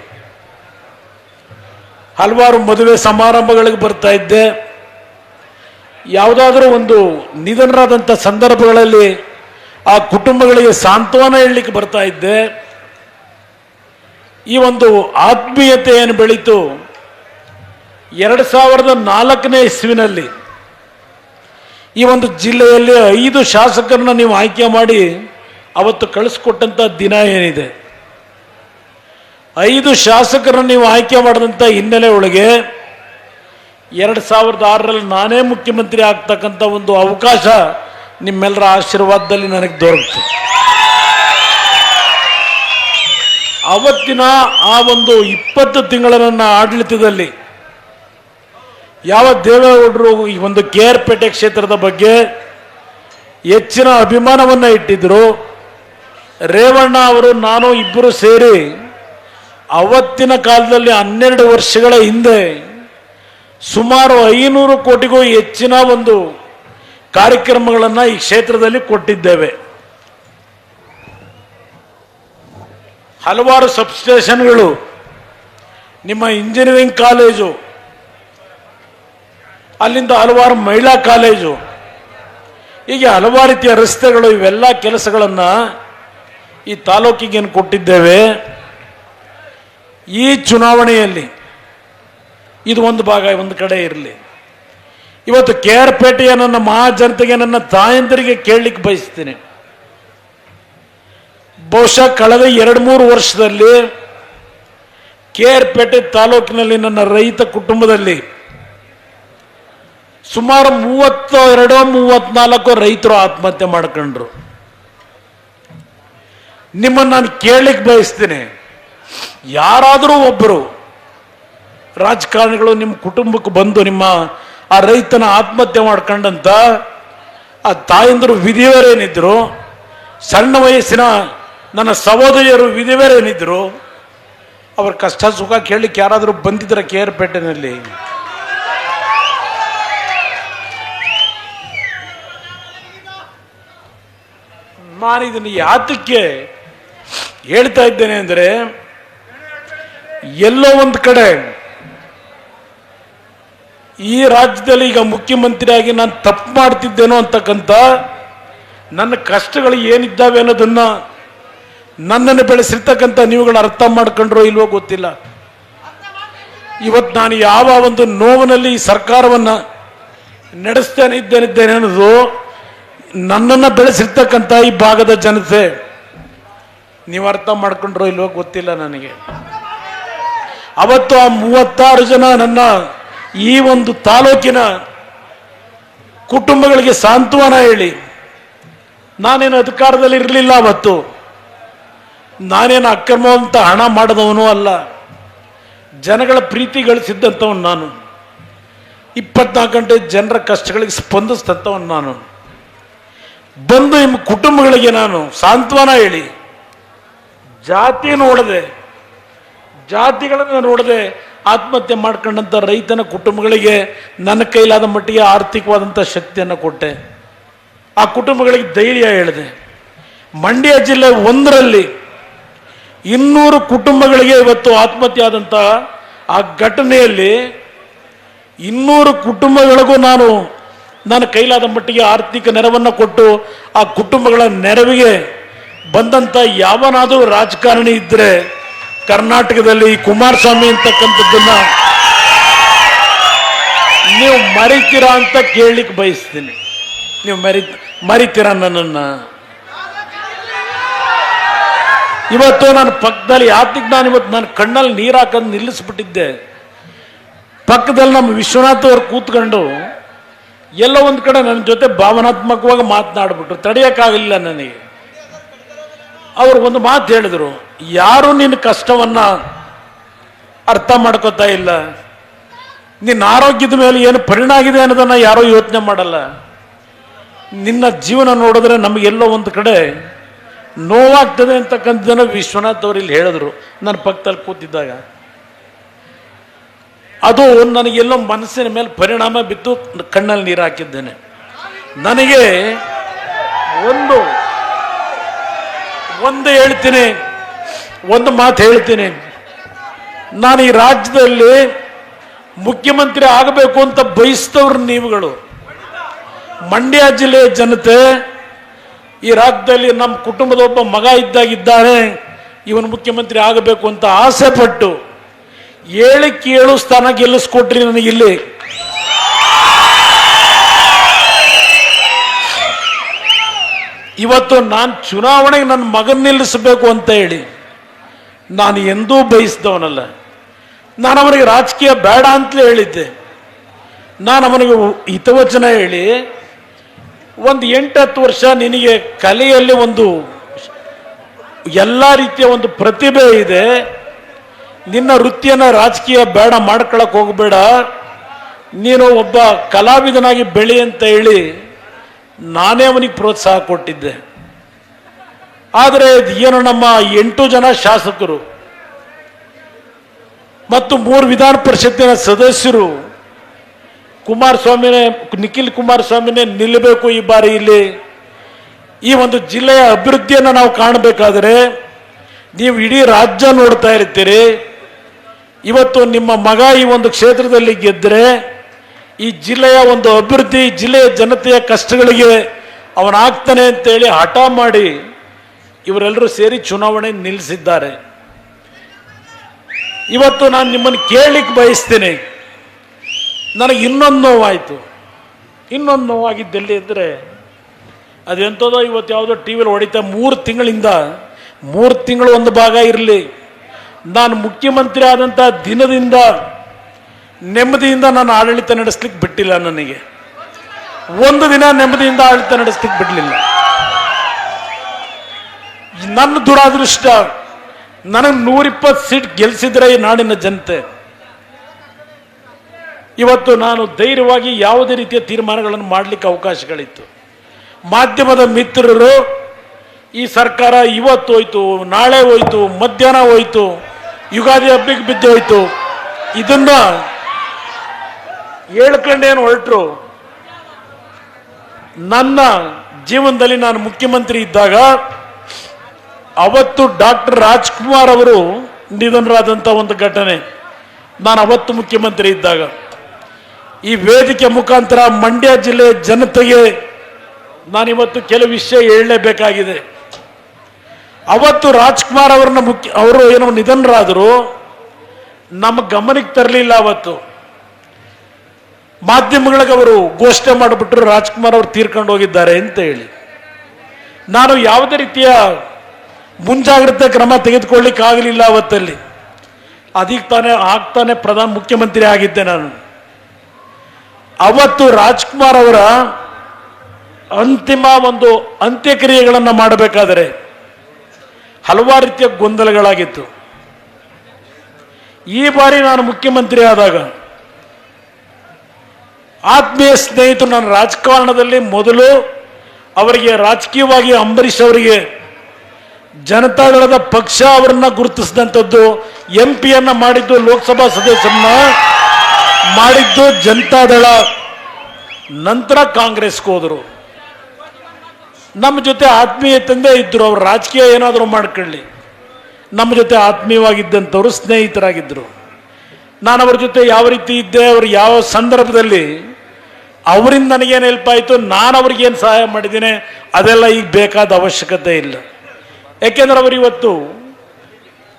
ಹಲವಾರು ಮದುವೆ ಸಮಾರಂಭಗಳಿಗೆ ಬರ್ತಾ ಇದ್ದೆ. ಯಾವುದಾದ್ರೂ ಒಂದು ನಿಧನರಾದಂಥ ಸಂದರ್ಭಗಳಲ್ಲಿ ಆ ಕುಟುಂಬಗಳಿಗೆ ಸಾಂತ್ವನ ಹೇಳಲಿಕ್ಕೆ ಬರ್ತಾ ಇದ್ದೆ. ಈ ಒಂದು ಆತ್ಮೀಯತೆ ಏನು ಬೆಳೀತು 2004ನೇ ಇಸ್ವಿನಲ್ಲಿ ಈ ಒಂದು ಜಿಲ್ಲೆಯಲ್ಲಿ 5 ಶಾಸಕರನ್ನ ನೀವು ಆಯ್ಕೆ ಮಾಡಿ ಅವತ್ತು ಕಳಿಸ್ಕೊಟ್ಟಂಥ ದಿನ ಏನಿದೆ, 5 ಶಾಸಕರನ್ನ ನೀವು ಆಯ್ಕೆ ಮಾಡಿದಂಥ ಹಿನ್ನೆಲೆ ಒಳಗೆ 2006ರಲ್ಲಿ ನಾನೇ ಮುಖ್ಯಮಂತ್ರಿ ಆಗ್ತಕ್ಕಂಥ ಒಂದು ಅವಕಾಶ ನಿಮ್ಮೆಲ್ಲರ ಆಶೀರ್ವಾದದಲ್ಲಿ ನನಗೆ ದೊರಕಿತು. ಅವತ್ತಿನ ಆ ಒಂದು 20 ತಿಂಗಳ ನನ್ನ ಆಡಳಿತದಲ್ಲಿ ಯಾವ ದೇವೇಗೌಡರು ಈ ಒಂದು KR ಪೇಟೆ ಕ್ಷೇತ್ರದ ಬಗ್ಗೆ ಹೆಚ್ಚಿನ ಅಭಿಮಾನವನ್ನು ಇಟ್ಟಿದ್ರು, ರೇವಣ್ಣ ಅವರು ನಾನು ಇಬ್ಬರು ಸೇರಿ ಅವತ್ತಿನ ಕಾಲದಲ್ಲಿ 12 ವರ್ಷಗಳ ಹಿಂದೆ ಸುಮಾರು 500 ಕೋಟಿಗೂ ಹೆಚ್ಚಿನ ಒಂದು ಕಾರ್ಯಕ್ರಮಗಳನ್ನು ಈ ಕ್ಷೇತ್ರದಲ್ಲಿ ಕೊಟ್ಟಿದ್ದೇವೆ. ಹಲವಾರು ಸಬ್ಸ್ಟೇಷನ್ಗಳು, ನಿಮ್ಮ ಇಂಜಿನಿಯರಿಂಗ್ ಕಾಲೇಜು, ಅಲ್ಲಿಂದ ಹಲವಾರು ಮಹಿಳಾ ಕಾಲೇಜು, ಹೀಗೆ ಹಲವಾರು ರೀತಿಯ ರಸ್ತೆಗಳು, ಇವೆಲ್ಲ ಕೆಲಸಗಳನ್ನು ಈ ತಾಲೂಕಿಗೇನು ಕೊಟ್ಟಿದ್ದೇವೆ. ಈ ಚುನಾವಣೆಯಲ್ಲಿ ಇದು ಒಂದು ಭಾಗ ಒಂದು ಕಡೆ ಇರಲಿ. ಇವತ್ತು KR ಪೇಟೆಯ ನನ್ನ ಮಹಾಜನತೆಗೆ, ನನ್ನ ತಾಯಂದಿರಿಗೆ ಕೇಳಲಿಕ್ಕೆ ಬಯಸ್ತೀನಿ, ಬಹುಶಃ ಕಳೆದ 2-3 ವರ್ಷದಲ್ಲಿ KR-ಪೇಟೆ ತಾಲೂಕಿನಲ್ಲಿ ನನ್ನ ರೈತ ಕುಟುಂಬದಲ್ಲಿ ಸುಮಾರು 32-34 ರೈತರು ಆತ್ಮಹತ್ಯೆ ಮಾಡ್ಕೊಂಡ್ರು. ನಿಮ್ಮನ್ನು ನಾನು ಕೇಳಲಿಕ್ಕೆ ಬಯಸ್ತೀನಿ, ಯಾರಾದರೂ ಒಬ್ಬರು ರಾಜಕಾರಣಿಗಳು ನಿಮ್ಮ ಕುಟುಂಬಕ್ಕೆ ಬಂದು ನಿಮ್ಮ ಆ ರೈತನ ಆತ್ಮಹತ್ಯೆ ಮಾಡ್ಕೊಂಡಂತ ಆ ತಾಯಂದರು ವಿಧಿವರೇನಿದ್ರು, ಸಣ್ಣ ವಯಸ್ಸಿನ ನನ್ನ ಸಹೋದರಿಯರು ವಿಧಿವರೇನಿದ್ರು, ಅವ್ರ ಕಷ್ಟ ಸುಖ ಕೇಳಲಿಕ್ಕೆ ಯಾರಾದರೂ ಬಂದಿದ್ರ KR-ಪೇಟೆನಲ್ಲಿ? ನಾನು ಇದನ್ನು ಯಾತಕ್ಕೆ ಹೇಳ್ತಾ ಇದ್ದೇನೆ ಅಂದರೆ, ಎಲ್ಲೋ ಒಂದು ಕಡೆ ಈ ರಾಜ್ಯದಲ್ಲಿ ಈಗ ಮುಖ್ಯಮಂತ್ರಿಯಾಗಿ ನಾನು ತಪ್ಪು ಮಾಡ್ತಿದ್ದೇನೋ ಅಂತಕ್ಕಂಥ ನನ್ನ ಕಷ್ಟಗಳು ಏನಿದ್ದಾವೆ ಅನ್ನೋದನ್ನ ನನ್ನನ್ನು ಬೆಳೆಸಿರ್ತಕ್ಕಂಥ ನೀವುಗಳು ಅರ್ಥ ಮಾಡ್ಕೊಂಡ್ರೋ ಇಲ್ವೋ ಗೊತ್ತಿಲ್ಲ. ಇವತ್ತು ನಾನು ಯಾವ ಒಂದು ನೋವಿನಲ್ಲಿ ಈ ಸರ್ಕಾರವನ್ನು ನಡೆಸ್ತೇನೆ ಇದ್ದೇನೆ ಅನ್ನೋದು ನನ್ನನ್ನು ಬೆಳೆಸಿರ್ತಕ್ಕಂಥ ಈ ಭಾಗದ ಜನತೆ ನೀವು ಅರ್ಥ ಮಾಡ್ಕೊಂಡ್ರೋ ಇಲ್ವೋ ಗೊತ್ತಿಲ್ಲ ನನಗೆ. ಅವತ್ತು ಆ 36 ಜನ ನನ್ನ ಈ ಒಂದು ತಾಲೂಕಿನ ಕುಟುಂಬಗಳಿಗೆ ಸಾಂತ್ವನ ಹೇಳಿ, ನಾನೇನು ಅಧಿಕಾರದಲ್ಲಿ ಇರಲಿಲ್ಲ ಅವತ್ತು, ನಾನೇನು ಅಕ್ರಮವಂತ ಹಣ ಮಾಡಿದವನು ಅಲ್ಲ, ಜನಗಳ ಪ್ರೀತಿ ಗಳಿಸಿದ್ದಂಥವನು ನಾನು, 24 ಗಂಟೆ ಜನರ ಕಷ್ಟಗಳಿಗೆ ಸ್ಪಂದಿಸಿದಂಥವನು ನಾನು. ಬಂದು ನಿಮ್ಮ ಕುಟುಂಬಗಳಿಗೆ ನಾನು ಸಾಂತ್ವನ ಹೇಳಿ, ಜಾತಿ ನೋಡದೆ, ಜಾತಿಗಳನ್ನು ನೋಡದೆ ಆತ್ಮಹತ್ಯೆ ಮಾಡ್ಕೊಂಡಂಥ ರೈತನ ಕುಟುಂಬಗಳಿಗೆ ನನ್ನ ಕೈಲಾದ ಮಟ್ಟಿಗೆ ಆರ್ಥಿಕವಾದಂಥ ಶಕ್ತಿಯನ್ನು ಕೊಟ್ಟೆ. ಆ ಕುಟುಂಬಗಳಿಗೆ ಧೈರ್ಯ ಹೇಳಿದೆ. ಮಂಡ್ಯ ಜಿಲ್ಲೆ 1ರಲ್ಲಿ 200 ಕುಟುಂಬಗಳಿಗೆ ಇವತ್ತು ಆತ್ಮಹತ್ಯೆ ಆದಂಥ ಆ ಘಟನೆಯಲ್ಲಿ 200 ಕುಟುಂಬಗಳಿಗೂ ನನ್ನ ಕೈಲಾದ ಮಟ್ಟಿಗೆ ಆರ್ಥಿಕ ನೆರವನ್ನು ಕೊಟ್ಟು ಆ ಕುಟುಂಬಗಳ ನೆರವಿಗೆ ಬಂದಂಥ ಯಾವನಾದರೂ ರಾಜಕಾರಣಿ ಇದ್ದರೆ ಕರ್ನಾಟಕದಲ್ಲಿ ಈ ಕುಮಾರಸ್ವಾಮಿ ಅಂತಕ್ಕಂಥದ್ದನ್ನ ನೀವು ಮರಿತೀರಾ ಅಂತ ಕೇಳಲಿಕ್ಕೆ ಬಯಸ್ತೀನಿ. ನೀವು ಮರಿತೀರಾ ನನ್ನನ್ನು? ಇವತ್ತು ನನ್ನ ಪಕ್ಕದಲ್ಲಿ ಯಾತಿಗೆ ನಾನು ಕಣ್ಣಲ್ಲಿ ನೀರು ಹಾಕೋದು ನಿಲ್ಲಿಸ್ಬಿಟ್ಟಿದ್ದೆ. ಪಕ್ಕದಲ್ಲಿ ನಮ್ಮ ವಿಶ್ವನಾಥ್ ಅವರು ಕೂತ್ಕೊಂಡು ಎಲ್ಲ ಒಂದು ಕಡೆ ನನ್ನ ಜೊತೆ ಭಾವನಾತ್ಮಕವಾಗಿ ಮಾತನಾಡ್ಬಿಟ್ರು. ತಡೆಯೋಕ್ಕಾಗಲಿಲ್ಲ ನನಗೆ. ಅವರು ಒಂದು ಮಾತು ಹೇಳಿದ್ರು, ಯಾರು ನಿನ್ನ ಕಷ್ಟವನ್ನ ಅರ್ಥ ಮಾಡ್ಕೋತಾ ಇಲ್ಲ, ನಿನ್ನ ಆರೋಗ್ಯದ ಮೇಲೆ ಏನು ಪರಿಣಾಮ ಆಗಿದೆ ಅನ್ನೋದನ್ನ ಯಾರೋ ಯೋಚನೆ ಮಾಡಲ್ಲ. ನಿನ್ನ ಜೀವನ ನೋಡಿದ್ರೆ ನಮಗೆಲ್ಲೋ ಒಂದು ಕಡೆ ನೋವಾಗ್ತದೆ ಅಂತಕ್ಕಂಥದ್ದನ್ನು ವಿಶ್ವನಾಥ್ ಅವರು ಇಲ್ಲಿ ಹೇಳಿದ್ರು ನನ್ನ ಪಕ್ಕದಲ್ಲಿ ಕೂತಿದ್ದಾಗ. ಅದು ನನಗೆಲ್ಲೋ ಮನಸ್ಸಿನ ಮೇಲೆ ಪರಿಣಾಮ ಬಿದ್ದು ಕಣ್ಣಲ್ಲಿ ನೀರು ಹಾಕಿದ್ದೇನೆ. ನನಗೆ ಒಂದು ಹೇಳ್ತೀನಿ, ಒಂದು ಮಾತು ಹೇಳ್ತೀನಿ. ನಾನು ಈ ರಾಜ್ಯದಲ್ಲಿ ಮುಖ್ಯಮಂತ್ರಿ ಆಗಬೇಕು ಅಂತ ಬಯಸಿದವ್ರು ನೀವುಗಳು, ಮಂಡ್ಯ ಜಿಲ್ಲೆಯ ಜನತೆ. ಈ ರಾಜ್ಯದಲ್ಲಿ ನಮ್ಮ ಕುಟುಂಬದ ಒಬ್ಬ ಮಗ ಇದ್ದಾಗಿದ್ದಾನೆ, ಇವನು ಮುಖ್ಯಮಂತ್ರಿ ಆಗಬೇಕು ಅಂತ ಆಸೆ ಪಟ್ಟು 7ಕ್ಕೆ 7 ಸ್ಥಾನ ಗೆಲ್ಲಿಸ್ಕೊಟ್ರಿ ನನಗಿಲ್ಲಿ. ಇವತ್ತು ನಾನು ಚುನಾವಣೆಗೆ ನನ್ನ ಮಗನ ನಿಲ್ಲಿಸಬೇಕು ಅಂತ ಹೇಳಿ ನಾನು ಎಂದೂ ಬಯಸಿದವನಲ್ಲ. ನಾನು ಅವನಿಗೆ ರಾಜಕೀಯ ಬೇಡ ಅಂತಲೇ ಹೇಳಿದ್ದೆ. ನಾನು ಅವನಿಗೆ ಹಿತವಚನ ಹೇಳಿ, ಒಂದು 8-10 ವರ್ಷ ನಿನಗೆ ಕಲೆಯಲ್ಲಿ ಒಂದು ಎಲ್ಲ ರೀತಿಯ ಒಂದು ಪ್ರತಿಭೆ ಇದೆ, ನಿನ್ನ ವೃತ್ತಿಯನ್ನು ರಾಜಕೀಯ ಬೇಡ ಮಾಡ್ಕೊಳಕ್ ಹೋಗಬೇಡ, ನೀನು ಒಬ್ಬ ಕಲಾವಿದನಾಗಿ ಬೆಳಿ ಅಂತ ಹೇಳಿ ನಾನೇ ಅವನಿಗೆ ಪ್ರೋತ್ಸಾಹ ಕೊಟ್ಟಿದ್ದೆ. ಆದರೆ ಏನು ನಮ್ಮ 8 ಜನ ಶಾಸಕರು ಮತ್ತು 3 ವಿಧಾನ ಪರಿಷತ್ತಿನ ಸದಸ್ಯರು ನಿಖಿಲ್ ಕುಮಾರಸ್ವಾಮಿನೇ ನಿಲ್ಲಬೇಕು ಈ ಬಾರಿ ಇಲ್ಲಿ, ಈ ಒಂದು ಜಿಲ್ಲೆಯ ಅಭಿವೃದ್ಧಿಯನ್ನು ನಾವು ಕಾಣಬೇಕಾದರೆ ನೀವು ಇಡೀ ರಾಜ್ಯ ನೋಡ್ತಾ ಇರ್ತೀರಿ. ಇವತ್ತು ನಿಮ್ಮ ಮಗ ಈ ಒಂದು ಕ್ಷೇತ್ರದಲ್ಲಿ ಗೆದ್ದರೆ ಈ ಜಿಲ್ಲೆಯ ಒಂದು ಅಭಿವೃದ್ಧಿ, ಜಿಲ್ಲೆಯ ಜನತೆಯ ಕಷ್ಟಗಳಿಗೆ ಅವನಾಗ್ತಾನೆ ಅಂತೇಳಿ ಹಠ ಮಾಡಿ ಇವರೆಲ್ಲರೂ ಸೇರಿ ಚುನಾವಣೆ ನಿಲ್ಲಿಸಿದ್ದಾರೆ. ಇವತ್ತು ನಾನು ನಿಮ್ಮನ್ನು ಕೇಳಲಿಕ್ಕೆ ಬಯಸ್ತೇನೆ. ನನಗೆ ಇನ್ನೊಂದು ನೋವಾಯಿತು. ಇನ್ನೊಂದು ನೋವಾಗಿದ್ದೆಲ್ಲಿ ಇದ್ದರೆ ಅದೆಂಥದೋ ಇವತ್ತು ಯಾವುದೋ ಟಿ ವಿಲಿ ಹೊಡಿತಾ 3 ತಿಂಗಳಿಂದ 3 ತಿಂಗಳು ಒಂದು ಭಾಗ ಇರಲಿ. ನಾನು ಮುಖ್ಯಮಂತ್ರಿ ಆದಂಥ ದಿನದಿಂದ ನೆಮ್ಮದಿಯಿಂದ ನಾನು ಆಡಳಿತ ನಡೆಸಲಿಕ್ಕೆ ಬಿಟ್ಟಿಲ್ಲ. ನನಗೆ ಒಂದು ದಿನ ನೆಮ್ಮದಿಯಿಂದ ಆಡಳಿತ ನಡೆಸಲಿಕ್ಕೆ ಬಿಡಲಿಲ್ಲ. ನನ್ನ ದುರಾದೃಷ್ಟ, ನನಗೆ 120 ಸೀಟ್ ಗೆಲ್ಲಿಸಿದ್ರೆ ಈ ನಾಡಿನ ಜನತೆ, ಇವತ್ತು ನಾನು ಧೈರ್ಯವಾಗಿ ಯಾವುದೇ ರೀತಿಯ ತೀರ್ಮಾನಗಳನ್ನು ಮಾಡಲಿಕ್ಕೆ ಅವಕಾಶಗಳಿತ್ತು. ಮಾಧ್ಯಮದ ಮಿತ್ರರು ಈ ಸರ್ಕಾರ ಇವತ್ತು ಹೋಯ್ತು, ನಾಳೆ ಹೋಯ್ತು, ಮಧ್ಯಾಹ್ನ ಹೋಯ್ತು, ಯುಗಾದಿ ಹಬ್ಬಕ್ಕೆ ಬಿದ್ದು ಹೋಯ್ತು, ಇದನ್ನ ಹೇಳ್ಕೊಂಡೇನು ಹೊರಟರು. ನನ್ನ ಜೀವನದಲ್ಲಿ ನಾನು ಮುಖ್ಯಮಂತ್ರಿ ಇದ್ದಾಗ ಅವತ್ತು ಡಾಕ್ಟರ್ ರಾಜ್ಕುಮಾರ್ ಅವರು ನಿಧನರಾದಂಥ ಒಂದು ಘಟನೆ, ನಾನು ಅವತ್ತು ಮುಖ್ಯಮಂತ್ರಿ ಇದ್ದಾಗ ಈ ವೇದಿಕೆ ಮುಖಾಂತರ ಮಂಡ್ಯ ಜಿಲ್ಲೆ ಜನತೆಗೆ ನಾನಿವತ್ತು ಕೆಲವು ವಿಷಯ ಹೇಳಲೇಬೇಕಾಗಿದೆ. ಅವತ್ತು ರಾಜ್ಕುಮಾರ್ ಅವರು ಏನೋ ನಿಧನರಾದರು, ನಮ್ಮ ಗಮನಕ್ಕೆ ತರಲಿಲ್ಲ. ಅವತ್ತು ಮಾಧ್ಯಮಗಳಿಗೆ ಅವರು ಘೋಷಣೆ ಮಾಡಿಬಿಟ್ರು ರಾಜ್ಕುಮಾರ್ ಅವರು ತೀರ್ಕೊಂಡು ಹೋಗಿದ್ದಾರೆ ಅಂತ ಹೇಳಿ. ನಾನು ಯಾವುದೇ ರೀತಿಯ ಮುಂಜಾಗ್ರತೆ ಕ್ರಮ ತೆಗೆದುಕೊಳ್ಳಿಕ್ಕೆ ಆಗಲಿಲ್ಲ ಅವತ್ತಲ್ಲಿ. ಅದಕ್ಕೆ ಆಗ್ತಾನೆ ಮುಖ್ಯಮಂತ್ರಿ ಆಗಿದ್ದೆ ನಾನು. ಅವತ್ತು ರಾಜ್ಕುಮಾರ್ ಅವರ ಅಂತಿಮ ಒಂದು ಅಂತ್ಯಕ್ರಿಯೆಗಳನ್ನು ಮಾಡಬೇಕಾದರೆ ಹಲವಾರು ರೀತಿಯ ಗೊಂದಲಗಳಾಗಿತ್ತು. ಈ ಬಾರಿ ನಾನು ಮುಖ್ಯಮಂತ್ರಿ ಆದಾಗ ಆತ್ಮೀಯ ಸ್ನೇಹಿತರು, ನಾನು ರಾಜಕಾರಣದಲ್ಲಿ ಮೊದಲು ಅವರಿಗೆ ರಾಜಕೀಯವಾಗಿ ಅಂಬರೀಷ್ ಅವರಿಗೆ ಜನತಾದಳದ ಪಕ್ಷ ಅವರನ್ನ ಗುರುತಿಸಿದಂಥದ್ದು, MP ಮಾಡಿದ್ದು, ಲೋಕಸಭಾ ಸದಸ್ಯರನ್ನ ಮಾಡಿದ್ದು ಜನತಾದಳ, ನಂತರ ಕಾಂಗ್ರೆಸ್ಗೆ ಹೋದರು. ನಮ್ಮ ಜೊತೆ ಆತ್ಮೀಯತೆಯಿಂದ ಇದ್ದರು. ಅವರು ರಾಜಕೀಯ ಏನಾದರೂ ಮಾಡ್ಕೊಳ್ಳಿ, ನಮ್ಮ ಜೊತೆ ಆತ್ಮೀಯವಾಗಿದ್ದಂಥವ್ರು, ಸ್ನೇಹಿತರಾಗಿದ್ದರು. ನಾನು ಅವ್ರ ಜೊತೆ ಯಾವ ರೀತಿ ಇದ್ದೆ, ಅವರು ಯಾವ ಸಂದರ್ಭದಲ್ಲಿ ಅವರಿಂದ ನನಗೇನು ಹೆಲ್ಪ್ ಆಯಿತು, ನಾನು ಅವ್ರಿಗೇನು ಸಹಾಯ ಮಾಡಿದ್ದೇನೆ, ಅದೆಲ್ಲ ಈಗ ಬೇಕಾದ ಅವಶ್ಯಕತೆ ಇಲ್ಲ. ಯಾಕೆಂದ್ರೆ ಅವರು ಇವತ್ತು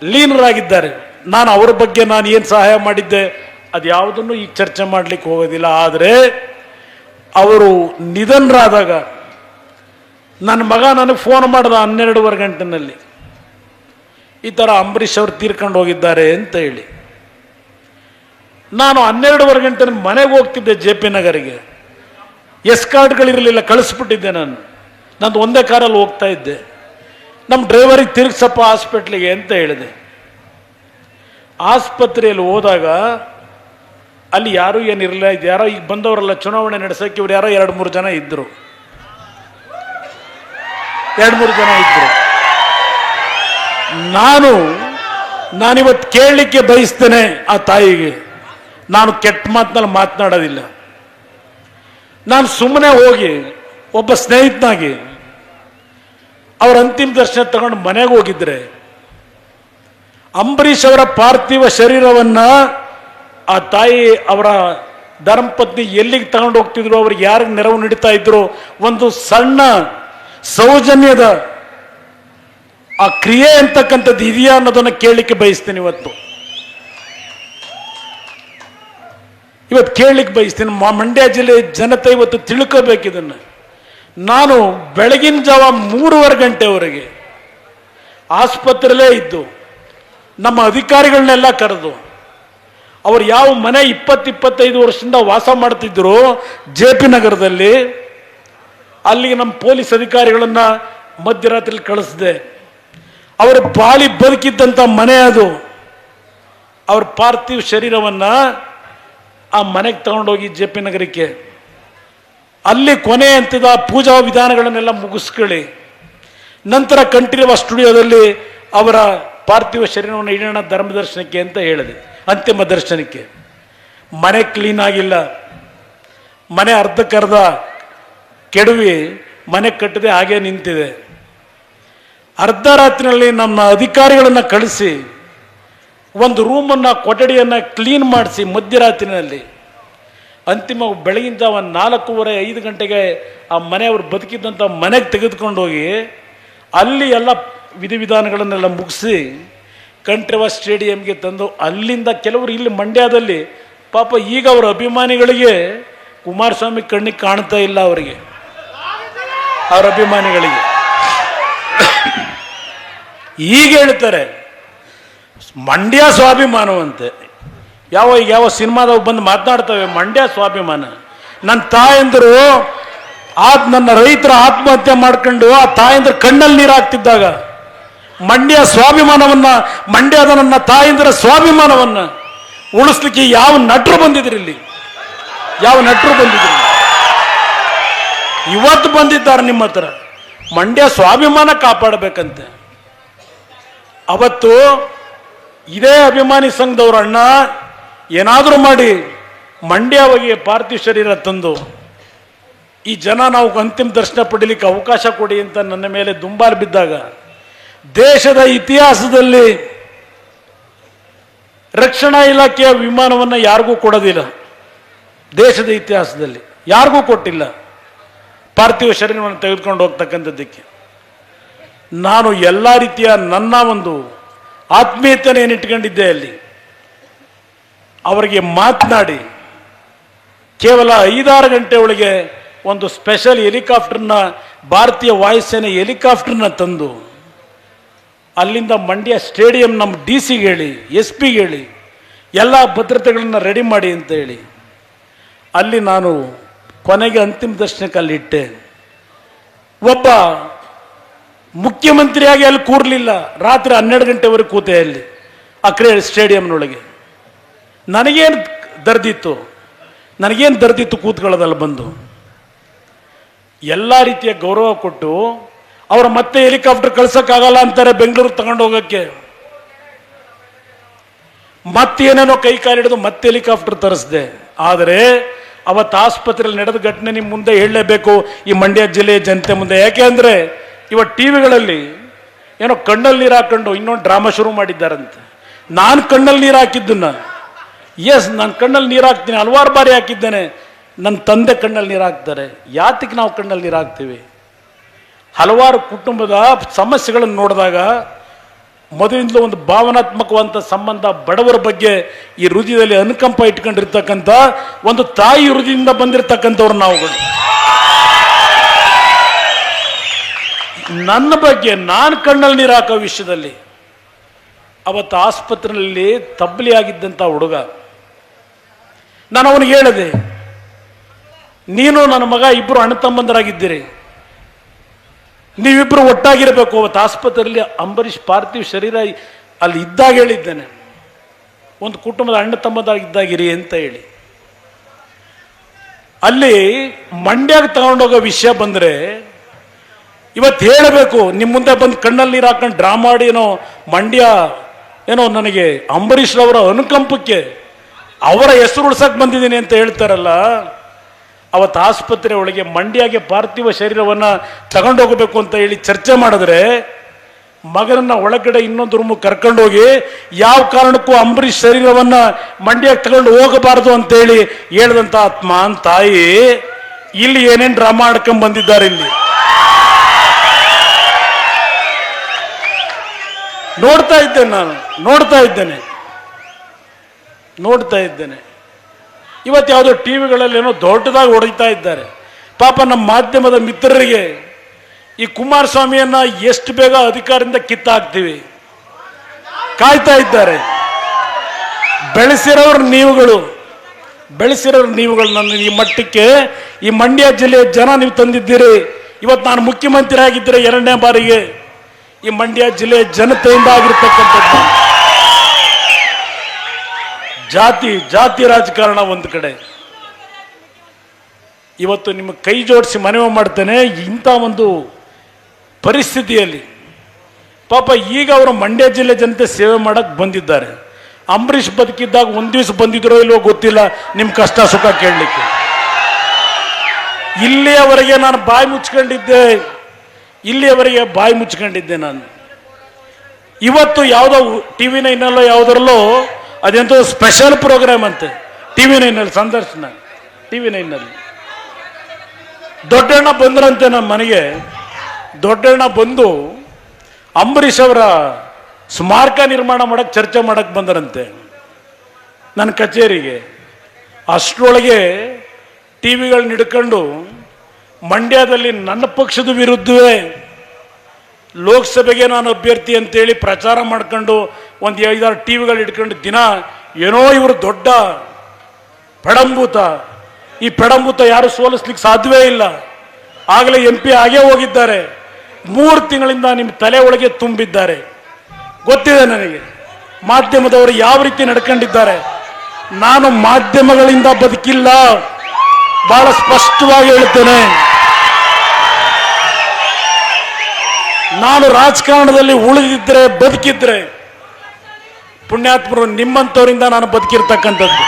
ಲೀನರಾಗಿದ್ದಾರೆ. ನಾನು ಅವ್ರ ಬಗ್ಗೆ ನಾನು ಏನು ಸಹಾಯ ಮಾಡಿದ್ದೆ ಅದು ಯಾವುದನ್ನು ಈಗ ಚರ್ಚೆ ಮಾಡಲಿಕ್ಕೆ ಹೋಗೋದಿಲ್ಲ. ಆದರೆ ಅವರು ನಿಧನರಾದಾಗ ನನ್ನ ಮಗ ನನಗೆ ಫೋನ್ ಮಾಡಿದ 12:15 ಗಂಟೆನಲ್ಲಿ, ಈ ಥರ ಅಂಬರೀಷ್ ಅವರು ತೀರ್ಕೊಂಡು ಹೋಗಿದ್ದಾರೆ ಅಂತ ಹೇಳಿ. ನಾನು 12:15 ಗಂಟೆ ಮನೆಗೆ ಹೋಗ್ತಿದ್ದೆ, JP ನಗರಿಗೆ. ಎಸ್ಕಾರ್ಟ್ಗಳಿರಲಿಲ್ಲ, ಕಳಿಸ್ಬಿಟ್ಟಿದ್ದೆ. ನಂದು ಒಂದೇ ಕಾರಲ್ಲಿ ಹೋಗ್ತಾ ಇದ್ದೆ. ನಮ್ಮ ಡ್ರೈವರಿಗೆ ತಿರುಗಿಸಪ್ಪ ಹಾಸ್ಪಿಟ್ಲಿಗೆ ಅಂತ ಹೇಳಿದೆ. ಆಸ್ಪತ್ರೆಯಲ್ಲಿ ಹೋದಾಗ ಅಲ್ಲಿ ಯಾರೂ ಏನಿರಲಿಲ್ಲ. ಇದು ಯಾರೋ ಈಗ ಬಂದವರಲ್ಲ ಚುನಾವಣೆ ನಡೆಸೋಕ್ಕೆ, ಇವ್ರು ಯಾರೋ 2-3 ಜನ ಇದ್ದರು. 2-3 ಜನ ಇದ್ದರು. ನಾನಿವತ್ತು ಕೇಳಲಿಕ್ಕೆ ಬಯಸ್ತೇನೆ ಆ ತಾಯಿಗೆ, ನಾನು ಕೆಟ್ಟ ಮಾತಿನಲ್ಲಿ ಮಾತನಾಡೋದಿಲ್ಲ. ನಾನು ಸುಮ್ಮನೆ ಹೋಗಿ ಒಬ್ಬ ಸ್ನೇಹಿತನಾಗಿ ಅವರ ಅಂತಿಮ ದರ್ಶನ ತಗೊಂಡು ಮನೆಗೆ ಹೋಗಿದ್ರೆ, ಅಂಬರೀಷ್ ಅವರ ಪಾರ್ಥಿವ ಶರೀರವನ್ನು ಆ ತಾಯಿ ಅವರ ಧರ್ಮಪತ್ನಿ ಎಲ್ಲಿಗೆ ತಗೊಂಡು ಹೋಗ್ತಿದ್ರು, ಅವ್ರಿಗೆ ಯಾರಿಗೆ ನೆರವು ನೀಡ್ತಾ ಇದ್ರು, ಒಂದು ಸಣ್ಣ ಸೌಜನ್ಯದ ಆ ಕ್ರಿಯೆ ಅಂತಕ್ಕಂಥದ್ದು ಇದೆಯಾ ಅನ್ನೋದನ್ನು ಕೇಳಲಿಕ್ಕೆ ಬಯಸ್ತೀನಿ. ಇವತ್ತು ಕೇಳಲಿಕ್ಕೆ ಬಯಸ್ತೀನಿ. ಮಂಡ್ಯ ಜಿಲ್ಲೆ ಜನತೆ ಇವತ್ತು ತಿಳ್ಕೋಬೇಕಿದನ್ನು. ನಾನು ಬೆಳಗಿನ ಜಾವ 3:15 ಗಂಟೆವರೆಗೆ ಆಸ್ಪತ್ರೆಯಲ್ಲೇ ಇದ್ದು ನಮ್ಮ ಅಧಿಕಾರಿಗಳನ್ನೆಲ್ಲ ಕರೆದು, ಅವರು ಯಾವ ಮನೆ 20-25 ವರ್ಷದಿಂದ ವಾಸ ಮಾಡ್ತಿದ್ರು JP ನಗರದಲ್ಲಿ, ಅಲ್ಲಿಗೆ ನಮ್ಮ ಪೊಲೀಸ್ ಅಧಿಕಾರಿಗಳನ್ನು ಮಧ್ಯರಾತ್ರಿ ಕಳಿಸಿದೆ. ಅವರು ಬಾಳಿ ಬದುಕಿದ್ದಂಥ ಮನೆ ಅದು. ಅವ್ರ ಪಾರ್ಥಿವ ಶರೀರವನ್ನು ಆ ಮನೆಗೆ ತಗೊಂಡೋಗಿ JP ನಗರಕ್ಕೆ, ಅಲ್ಲಿ ಕೊನೆ ಅಂತಿದ ಪೂಜಾ ವಿಧಾನಗಳನ್ನೆಲ್ಲ ಮುಗಿಸ್ಕೊಳ್ಳಿ, ನಂತರ ಕಂಠೀರವ ಸ್ಟುಡಿಯೋದಲ್ಲಿ ಅವರ ಪಾರ್ಥಿವ ಶರೀರವನ್ನು ಇಡೋಣ ಧರ್ಮದರ್ಶನಕ್ಕೆ ಅಂತ ಹೇಳಿದೆ, ಅಂತಿಮ ದರ್ಶನಕ್ಕೆ. ಮನೆ ಕ್ಲೀನ್ ಆಗಿಲ್ಲ, ಮನೆ ಅರ್ಧಕ್ಕರ್ಧ ಕೆಡವಿ ಮನೆ ಕಟ್ಟದೆ ಹಾಗೆ ನಿಂತಿದೆ. ಅರ್ಧ ರಾತ್ರಿನಲ್ಲಿ ನಮ್ಮ ಅಧಿಕಾರಿಗಳನ್ನು ಕಳಿಸಿ ಒಂದು ರೂಮನ್ನು, ಕೊಠಡಿಯನ್ನು ಕ್ಲೀನ್ ಮಾಡಿಸಿ ಮಧ್ಯರಾತ್ರಿನಲ್ಲಿ ಅಂತಿಮ ಬೆಳಗಿನ ಜಾವ 4:30-5 ಗಂಟೆಗೆ ಆ ಮನೆಯವರು ಬದುಕಿದ್ದಂಥ ಮನೆಗೆ ತೆಗೆದುಕೊಂಡು ಹೋಗಿ ಅಲ್ಲಿ ಎಲ್ಲ ವಿಧಿವಿಧಾನಗಳನ್ನೆಲ್ಲ ಮುಗಿಸಿ ಕಂಠೀರವ ಸ್ಟೇಡಿಯಂಗೆ ತಂದು, ಅಲ್ಲಿಂದ ಕೆಲವರು ಇಲ್ಲಿ ಮಂಡ್ಯದಲ್ಲಿ ಪಾಪ ಈಗ ಅವರ ಅಭಿಮಾನಿಗಳಿಗೆ ಕುಮಾರಸ್ವಾಮಿ ಕಣ್ಣಿಗೆ ಕಾಣ್ತಾ ಇಲ್ಲ. ಅವರಿಗೆ, ಅವರ ಅಭಿಮಾನಿಗಳಿಗೆ ಈಗ ಹೇಳ್ತಾರೆ ಮಂಡ್ಯ ಸ್ವಾಭಿಮಾನವಂತೆ. ಯಾವ ಸಿನಿಮಾದಾಗ ಬಂದು ಮಾತನಾಡ್ತವೆ ಮಂಡ್ಯ ಸ್ವಾಭಿಮಾನ. ನನ್ನ ತಾಯಂದರು ನನ್ನ ರೈತರ ಆತ್ಮಹತ್ಯೆ ಮಾಡ್ಕೊಂಡು ಆ ತಾಯಂದ್ರ ಕಣ್ಣಲ್ಲಿ ನೀರು ಹಾಕ್ತಿದ್ದಾಗ ಮಂಡ್ಯ ಸ್ವಾಭಿಮಾನವನ್ನ, ಮಂಡ್ಯದ ನನ್ನ ತಾಯಂದಿರ ಸ್ವಾಭಿಮಾನವನ್ನ ಉಳಿಸ್ಲಿಕ್ಕೆ ಯಾವ ನಟರು ಬಂದಿದ್ರಿ ಇಲ್ಲಿ? ಯಾವ ನಟರು ಬಂದಿದ್ರಿ? ಇವತ್ತು ಬಂದಿದ್ದಾರೆ ನಿಮ್ಮ ಹತ್ರ ಮಂಡ್ಯ ಸ್ವಾಭಿಮಾನ ಕಾಪಾಡಬೇಕಂತೆ. ಅವತ್ತು ಇದೇ ಅಭಿಮಾನಿ ಸಂಘದವ್ರ ಅಣ್ಣ ಏನಾದರೂ ಮಾಡಿ ಮಂಡ್ಯ ಬಗ್ಗೆ ಪಾರ್ಥಿವ ಶರೀರ ತಂದು ಈ ಜನ ನಾವು ಅಂತಿಮ ದರ್ಶನ ಪಡೀಲಿಕ್ಕೆ ಅವಕಾಶ ಕೊಡಿ ಅಂತ ನನ್ನ ಮೇಲೆ ದುಂಬಾಲು ಬಿದ್ದಾಗ, ದೇಶದ ಇತಿಹಾಸದಲ್ಲಿ ರಕ್ಷಣಾ ಇಲಾಖೆಯ ವಿಮಾನವನ್ನು ಯಾರಿಗೂ ಕೊಡೋದಿಲ್ಲ. ದೇಶದ ಇತಿಹಾಸದಲ್ಲಿ ಯಾರಿಗೂ ಕೊಟ್ಟಿಲ್ಲ ಪಾರ್ಥಿವ ಶರೀರವನ್ನು ತೆಗೆದುಕೊಂಡು ಹೋಗ್ತಕ್ಕಂಥದ್ದಕ್ಕೆ. ನಾನು ಎಲ್ಲ ರೀತಿಯ ನನ್ನ ಒಂದು ಆತ್ಮೀಯತೆಯನ್ನು ಇಟ್ಕೊಂಡಿದ್ದೆ ಅಲ್ಲಿ. ಅವರಿಗೆ ಮಾತನಾಡಿ ಕೇವಲ 5-6 ಗಂಟೆ ಒಳಗೆ ಒಂದು ಸ್ಪೆಷಲ್ ಹೆಲಿಕಾಪ್ಟರ್ನ, ಭಾರತೀಯ ವಾಯುಸೇನೆ ಹೆಲಿಕಾಪ್ಟರ್ನ ತಂದು ಅಲ್ಲಿಂದ ಮಂಡ್ಯ ಸ್ಟೇಡಿಯಂ ನಮ್ಮ DC ಹೇಳಿ, SP ಹೇಳಿ ಎಲ್ಲ ಭದ್ರತೆಗಳನ್ನು ರೆಡಿ ಮಾಡಿ ಅಂತ ಹೇಳಿ ಅಲ್ಲಿ ನಾನು ಕೊನೆಗೆ ಅಂತಿಮ ದರ್ಶನಕ್ಕೆ ಅಲ್ಲಿಟ್ಟೆ. ಒಬ್ಬ ಮುಖ್ಯಮಂತ್ರಿಯಾಗಿ ಅಲ್ಲಿ ಕೂರಲಿಲ್ಲ. ರಾತ್ರಿ 12 ಗಂಟೆವರೆಗೆ ಕೂತೆ ಅಲ್ಲಿ ಆ ಸ್ಟೇಡಿಯಂನೊಳಗೆ. ನನಗೇನು ದರ್ದಿತ್ತು ಕೂತ್ಕೊಳ್ಳೋದಲ್ಲ ಬಂದು. ಎಲ್ಲ ರೀತಿಯ ಗೌರವ ಕೊಟ್ಟು ಅವರ ಮತ್ತೆ ಹೆಲಿಕಾಪ್ಟರ್ ಕಳ್ಸೋಕ್ಕಾಗಲ್ಲ ಅಂತಾರೆ ಬೆಂಗಳೂರಿಗೆ ತಗೊಂಡು ಹೋಗೋಕ್ಕೆ. ಮತ್ತೇನೇನೋ ಕೈ ಕಾಲಿಡಿದು ಮತ್ತೆ ಹೆಲಿಕಾಪ್ಟರ್ ತರಿಸಿದೆ. ಆದರೆ ಅವತ್ತು ಆಸ್ಪತ್ರೆಯಲ್ಲಿ ನಡೆದ ಘಟನೆ ನಿಮ್ಮ ಮುಂದೆ ಹೇಳಲೇಬೇಕು, ಈ ಮಂಡ್ಯ ಜಿಲ್ಲೆಯ ಜನತೆ ಮುಂದೆ. ಯಾಕೆ ಅಂದರೆ ಇವತ್ತು ಟಿವಿಗಳಲ್ಲಿ ಏನೋ ಕಣ್ಣಲ್ಲಿ ನೀರು ಹಾಕೊಂಡು ಇನ್ನೊಂದು ಡ್ರಾಮಾ ಶುರು ಮಾಡಿದ್ದಾರಂತೆ. ನಾನು ಕಣ್ಣಲ್ಲಿ ನೀರು ಹಾಕಿದ್ದನ್ನ, ನಾನು ಕಣ್ಣಲ್ಲಿ ನೀರು ಹಾಕ್ತೀನಿ, ಹಲವಾರು ಬಾರಿ ಹಾಕಿದ್ದೇನೆ. ನನ್ನ ತಂದೆ ಕಣ್ಣಲ್ಲಿ ನೀರು ಹಾಕ್ತಾರೆ. ಯಾತಕ್ಕೆ ನಾವು ಕಣ್ಣಲ್ಲಿ ನೀರು ಹಾಕ್ತೀವಿ? ಹಲವಾರು ಕುಟುಂಬದ ಸಮಸ್ಯೆಗಳನ್ನು ನೋಡಿದಾಗ ಮೊದಲಿಂದಲೂ ಒಂದು ಭಾವನಾತ್ಮಕವಾದಂಥ ಸಂಬಂಧ, ಬಡವರ ಬಗ್ಗೆ ಈ ಹೃದಯದಲ್ಲಿ ಅನುಕಂಪ ಇಟ್ಕೊಂಡಿರ್ತಕ್ಕಂಥ ಒಂದು ತಾಯಿ ಹೃದಯದಿಂದ ಬಂದಿರತಕ್ಕಂಥವ್ರು ನಾವುಗಳು. ನನ್ನ ಬಗ್ಗೆ ನಾನು ಕಣ್ಣಲ್ಲಿ ನೀರು ಹಾಕೋ ವಿಷಯದಲ್ಲಿ ಅವತ್ತು ಆಸ್ಪತ್ರೆಯಲ್ಲಿ ತಬ್ಬಲಿ ಆಗಿದ್ದಂಥ ಹುಡುಗ, ನಾನು ಅವನಿಗೆ ಹೇಳಿದೆ, ನೀನು ನನ್ನ ಮಗ ಇಬ್ಬರು ಅಣ್ಣ ತಮ್ಮಂದರಾಗಿದ್ದೀರಿ, ನೀವಿಬ್ಬರು ಒಟ್ಟಾಗಿರಬೇಕು. ಅವತ್ತು ಆಸ್ಪತ್ರೆಯಲ್ಲಿ ಅಂಬರೀಷ್ ಪಾರ್ಥಿವ ಶರೀರ ಅಲ್ಲಿ ಇದ್ದಾಗ ಹೇಳಿದ್ದೇನೆ, ಒಂದು ಕುಟುಂಬದ ಅಣ್ಣ ತಮ್ಮದಾಗಿದ್ದಾಗಿರಿ ಅಂತ ಹೇಳಿ. ಅಲ್ಲಿ ಮಂಡ್ಯಕ್ಕೆ ತಗೊಂಡೋಗೋ ವಿಷಯ ಬಂದರೆ ಇವತ್ತು ಹೇಳಬೇಕು, ನಿಮ್ಮ ಮುಂದೆ ಬಂದು ಕಣ್ಣಲ್ಲಿ ನೀರು ಹಾಕೊಂಡು ಡ್ರಾ ಮಾಡಿ ಮಂಡ್ಯ ನನಗೆ ಅಂಬರೀಷ್ ಅವರ ಅನುಕಂಪಕ್ಕೆ ಅವರ ಹೆಸರು ಉಳ್ಸಕ್ಕೆ ಬಂದಿದ್ದೀನಿ ಅಂತ ಹೇಳ್ತಾರಲ್ಲ. ಅವತ್ತು ಆಸ್ಪತ್ರೆ ಒಳಗೆ ಮಂಡ್ಯಗೆ ಪಾರ್ಥಿವ ಶರೀರವನ್ನು ತಗೊಂಡೋಗಬೇಕು ಅಂತ ಹೇಳಿ ಚರ್ಚೆ ಮಾಡಿದ್ರೆ ಮಗನನ್ನ ಒಳಗಡೆ ಇನ್ನೊಂದು ರೂಮ್ ಕರ್ಕೊಂಡೋಗಿ ಯಾವ ಕಾರಣಕ್ಕೂ ಅಂಬರೀಷ್ ಶರೀರವನ್ನು ಮಂಡ್ಯಕ್ಕೆ ತಗೊಂಡು ಹೋಗಬಾರದು ಅಂತೇಳಿ ಹೇಳ್ದಂಥ ಆತ್ಮಾನ್ ತಾಯಿ ಇಲ್ಲಿ ಏನೇನು ಡ್ರಾಮಾ ಆಡ್ಕೊಂಡ್ ಬಂದಿದ್ದಾರೆ. ಇಲ್ಲಿ ನೋಡ್ತಾ ಇದ್ದೇನೆ. ಇವತ್ತು ಯಾವುದೋ ಟಿವಿಗಳಲ್ಲಿ ಏನೋ ದೊಡ್ಡದಾಗಿ ಹೊಡಿತಾ ಇದ್ದಾರೆ. ಪಾಪ ನಮ್ಮ ಮಾಧ್ಯಮದ ಮಿತ್ರರಿಗೆ ಈ ಕುಮಾರಸ್ವಾಮಿಯನ್ನ ಎಷ್ಟು ಬೇಗ ಅಧಿಕಾರದಿಂದ ಕಿತ್ತಾಕ್ತೀವಿ ಕಾಯ್ತಾ ಇದ್ದಾರೆ. ಬೆಳೆಸಿರೋರು ನೀವುಗಳು. ನನ್ನ ಈ ಮಟ್ಟಕ್ಕೆ ಈ ಮಂಡ್ಯ ಜಿಲ್ಲೆಯ ಜನ ನೀವು ತಂದಿದ್ದೀರಿ. ಇವತ್ತು ನಾನು ಮುಖ್ಯಮಂತ್ರಿ ಆಗಿದ್ದರೆ 2ನೇ ಬಾರಿಗೆ ಈ ಮಂಡ್ಯ ಜಿಲ್ಲೆಯ ಜನತೆಯಿಂದ ಆಗಿರ್ತಕ್ಕಂಥದ್ದು. ಜಾತಿ ರಾಜಕಾರಣ ಒಂದು ಕಡೆ. ಇವತ್ತು ನಿಮ್ಮ ಕೈ ಜೋಡಿಸಿ ಮನವಿ ಮಾಡ್ತೇನೆ, ಇಂಥ ಒಂದು ಪರಿಸ್ಥಿತಿಯಲ್ಲಿ ಪಾಪ ಈಗ ಅವರು ಮಂಡ್ಯ ಜಿಲ್ಲೆ ಜನತೆ ಸೇವೆ ಮಾಡಕ್ಕೆ ಬಂದಿದ್ದಾರೆ. ಅಂಬರೀಷ್ ಬದುಕಿದ್ದಾಗ ಒಂದು ದಿವಸ ಬಂದಿದ್ರೋ ಇಲ್ವೋ ಗೊತ್ತಿಲ್ಲ ನಿಮ್ಮ ಕಷ್ಟ ಸುಖ ಕೇಳಲಿಕ್ಕೆ. ಇಲ್ಲಿಯವರೆಗೆ ನಾನು ಬಾಯಿ ಮುಚ್ಕೊಂಡಿದ್ದೆ ನಾನು. ಇವತ್ತು ಯಾವುದೋ TV 9 ಯಾವುದರಲ್ಲೋ ಅದೆಂತೋ ಸ್ಪೆಷಲ್ ಪ್ರೋಗ್ರಾಮ್ ಅಂತೆ TV 9 ಸಂದರ್ಶನ. TV 9 ದೊಡ್ಡಣ್ಣ ಬಂದ್ರಂತೆ ನಮ್ಮ ಮನೆಗೆ. ದೊಡ್ಡಣ್ಣ ಬಂದು ಅಂಬರೀಷ್ ಅವರ ಸ್ಮಾರಕ ನಿರ್ಮಾಣ ಮಾಡಕ್ಕೆ ಚರ್ಚೆ ಮಾಡಕ್ಕೆ ಬಂದರಂತೆ ನನ್ನ ಕಚೇರಿಗೆ. ಅಷ್ಟರೊಳಗೆ ಟಿವಿಗಳನ್ನ ಹಿಡ್ಕೊಂಡು ಮಂಡ್ಯದಲ್ಲಿ ನನ್ನ ಪಕ್ಷದ ವಿರುದ್ಧವೇ ಲೋಕಸಭೆಗೆ ನಾನು ಅಭ್ಯರ್ಥಿ ಅಂತೇಳಿ ಪ್ರಚಾರ ಮಾಡ್ಕೊಂಡು ಒಂದು 5-6 ಟಿವಿಗಳು ಇಟ್ಕೊಂಡು ದಿನ ಏನೋ ಇವರು ದೊಡ್ಡ ಪೆಡಂಭೂತ, ಈ ಪೆಡಂಭೂತ ಯಾರು ಸೋಲಿಸ್ಲಿಕ್ಕೆ ಸಾಧ್ಯವೇ ಇಲ್ಲ, ಆಗಲೇ MP ಆಗೇ ಹೋಗಿದ್ದಾರೆ, 3 ತಿಂಗಳಿಂದ ನಿಮ್ಮ ತಲೆ ಒಳಗೆ ತುಂಬಿದ್ದಾರೆ. ಗೊತ್ತಿದೆ ನನಗೆ ಮಾಧ್ಯಮದವರು ಯಾವ ರೀತಿ ನಡ್ಕೊಂಡಿದ್ದಾರೆ. ನಾನು ಮಾಧ್ಯಮಗಳಿಂದ ಬದುಕಿಲ್ಲ, ಬಹಳ ಸ್ಪಷ್ಟವಾಗಿ ಹೇಳ್ತೇನೆ. ನಾನು ರಾಜಕಾರಣದಲ್ಲಿ ಉಳಿದಿದ್ರೆ ಬದುಕಿದ್ರೆ ಪುಣ್ಯಾತ್ಮರು ನಿಮ್ಮಂಥವರಿಂದ ನಾನು ಬದುಕಿರ್ತಕ್ಕಂಥದ್ದು,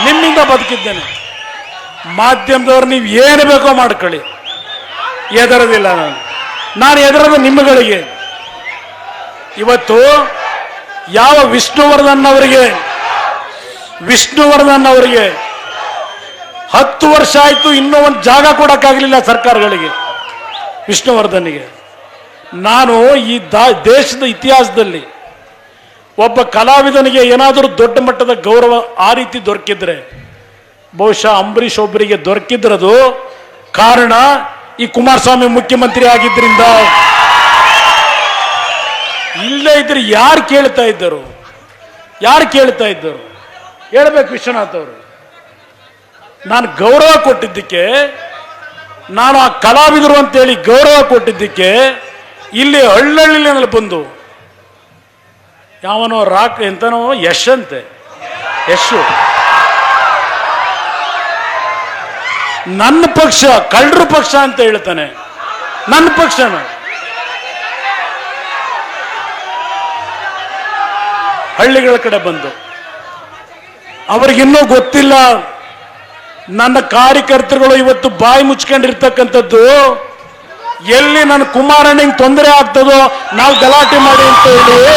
ನಿಮ್ಮಿಂದ ಬದುಕಿದ್ದೇನೆ. ಮಾಧ್ಯಮದವ್ರು ನೀವು ಏನು ಬೇಕೋ ಮಾಡ್ಕೊಳ್ಳಿ, ಹೆದರೋದಿಲ್ಲ. ನಾನು ಹೆದರೋದು ನಿಮ್ಮಗಳಿಗೆ. ಇವತ್ತು ಯಾವ ವಿಷ್ಣುವರ್ಧನ್ ಅವರಿಗೆ 10 ವರ್ಷ ಆಯ್ತು, ಇನ್ನೂ ಒಂದು ಜಾಗ ಕೊಡಕ್ಕಾಗಲಿಲ್ಲ ಸರ್ಕಾರಗಳಿಗೆ. ವಿಷ್ಣುವರ್ಧನ್ಗೆ ನಾನು ಈ ದೇಶದ ಇತಿಹಾಸದಲ್ಲಿ ಒಬ್ಬ ಕಲಾವಿದನಿಗೆ ಏನಾದರೂ ದೊಡ್ಡ ಮಟ್ಟದ ಗೌರವ ಆ ರೀತಿ ದೊರಕಿದ್ರೆ ಬಹುಶಃ ಅಂಬರೀಷ್ ಒಬ್ಬರಿಗೆ ದೊರಕಿದ್ರದು ಕಾರಣ ಈ ಕುಮಾರಸ್ವಾಮಿ ಮುಖ್ಯಮಂತ್ರಿ ಆಗಿದ್ರಿಂದ. ಇಲ್ಲೇ ಇದ್ರೆ ಯಾರು ಕೇಳ್ತಾ ಇದ್ದರು? ಹೇಳ್ಬೇಕು ವಿಶ್ವನಾಥ್ ಅವರು. ನಾನು ಗೌರವ ಕೊಟ್ಟಿದ್ದಕ್ಕೆ, ನಾನು ಆ ಕಲಾವಿದರು ಅಂತೇಳಿ ಗೌರವ ಕೊಟ್ಟಿದ್ದಕ್ಕೆ ಇಲ್ಲಿ ಹಳ್ಳಹಳ್ಳಿನಲ್ಲಿ ಬಂದು ಯಾವನೋ ಎಂತನೋ ಯಶು ನನ್ನ ಪಕ್ಷ ಕಳ್ಳರು ಪಕ್ಷ ಅಂತ ಹೇಳ್ತಾನೆ. ನನ್ನ ಪಕ್ಷನ ಹಳ್ಳಿಗಳ ಕಡೆ ಬಂದು ಅವ್ರಿಗಿನ್ನೂ ಗೊತ್ತಿಲ್ಲ. ನನ್ನ ಕಾರ್ಯಕರ್ತರುಗಳು ಇವತ್ತು ಬಾಯಿ ಮುಚ್ಕೊಂಡಿರ್ತಕ್ಕಂಥದ್ದು, ಎಲ್ಲಿ ನನ್ನ ಕುಮಾರಣ್ಣಂಗೆ ತೊಂದರೆ ಆಗ್ತದೋ ನಾವು ಗಲಾಟೆ ಮಾಡಿ ಅಂತ ಹೇಳಿ.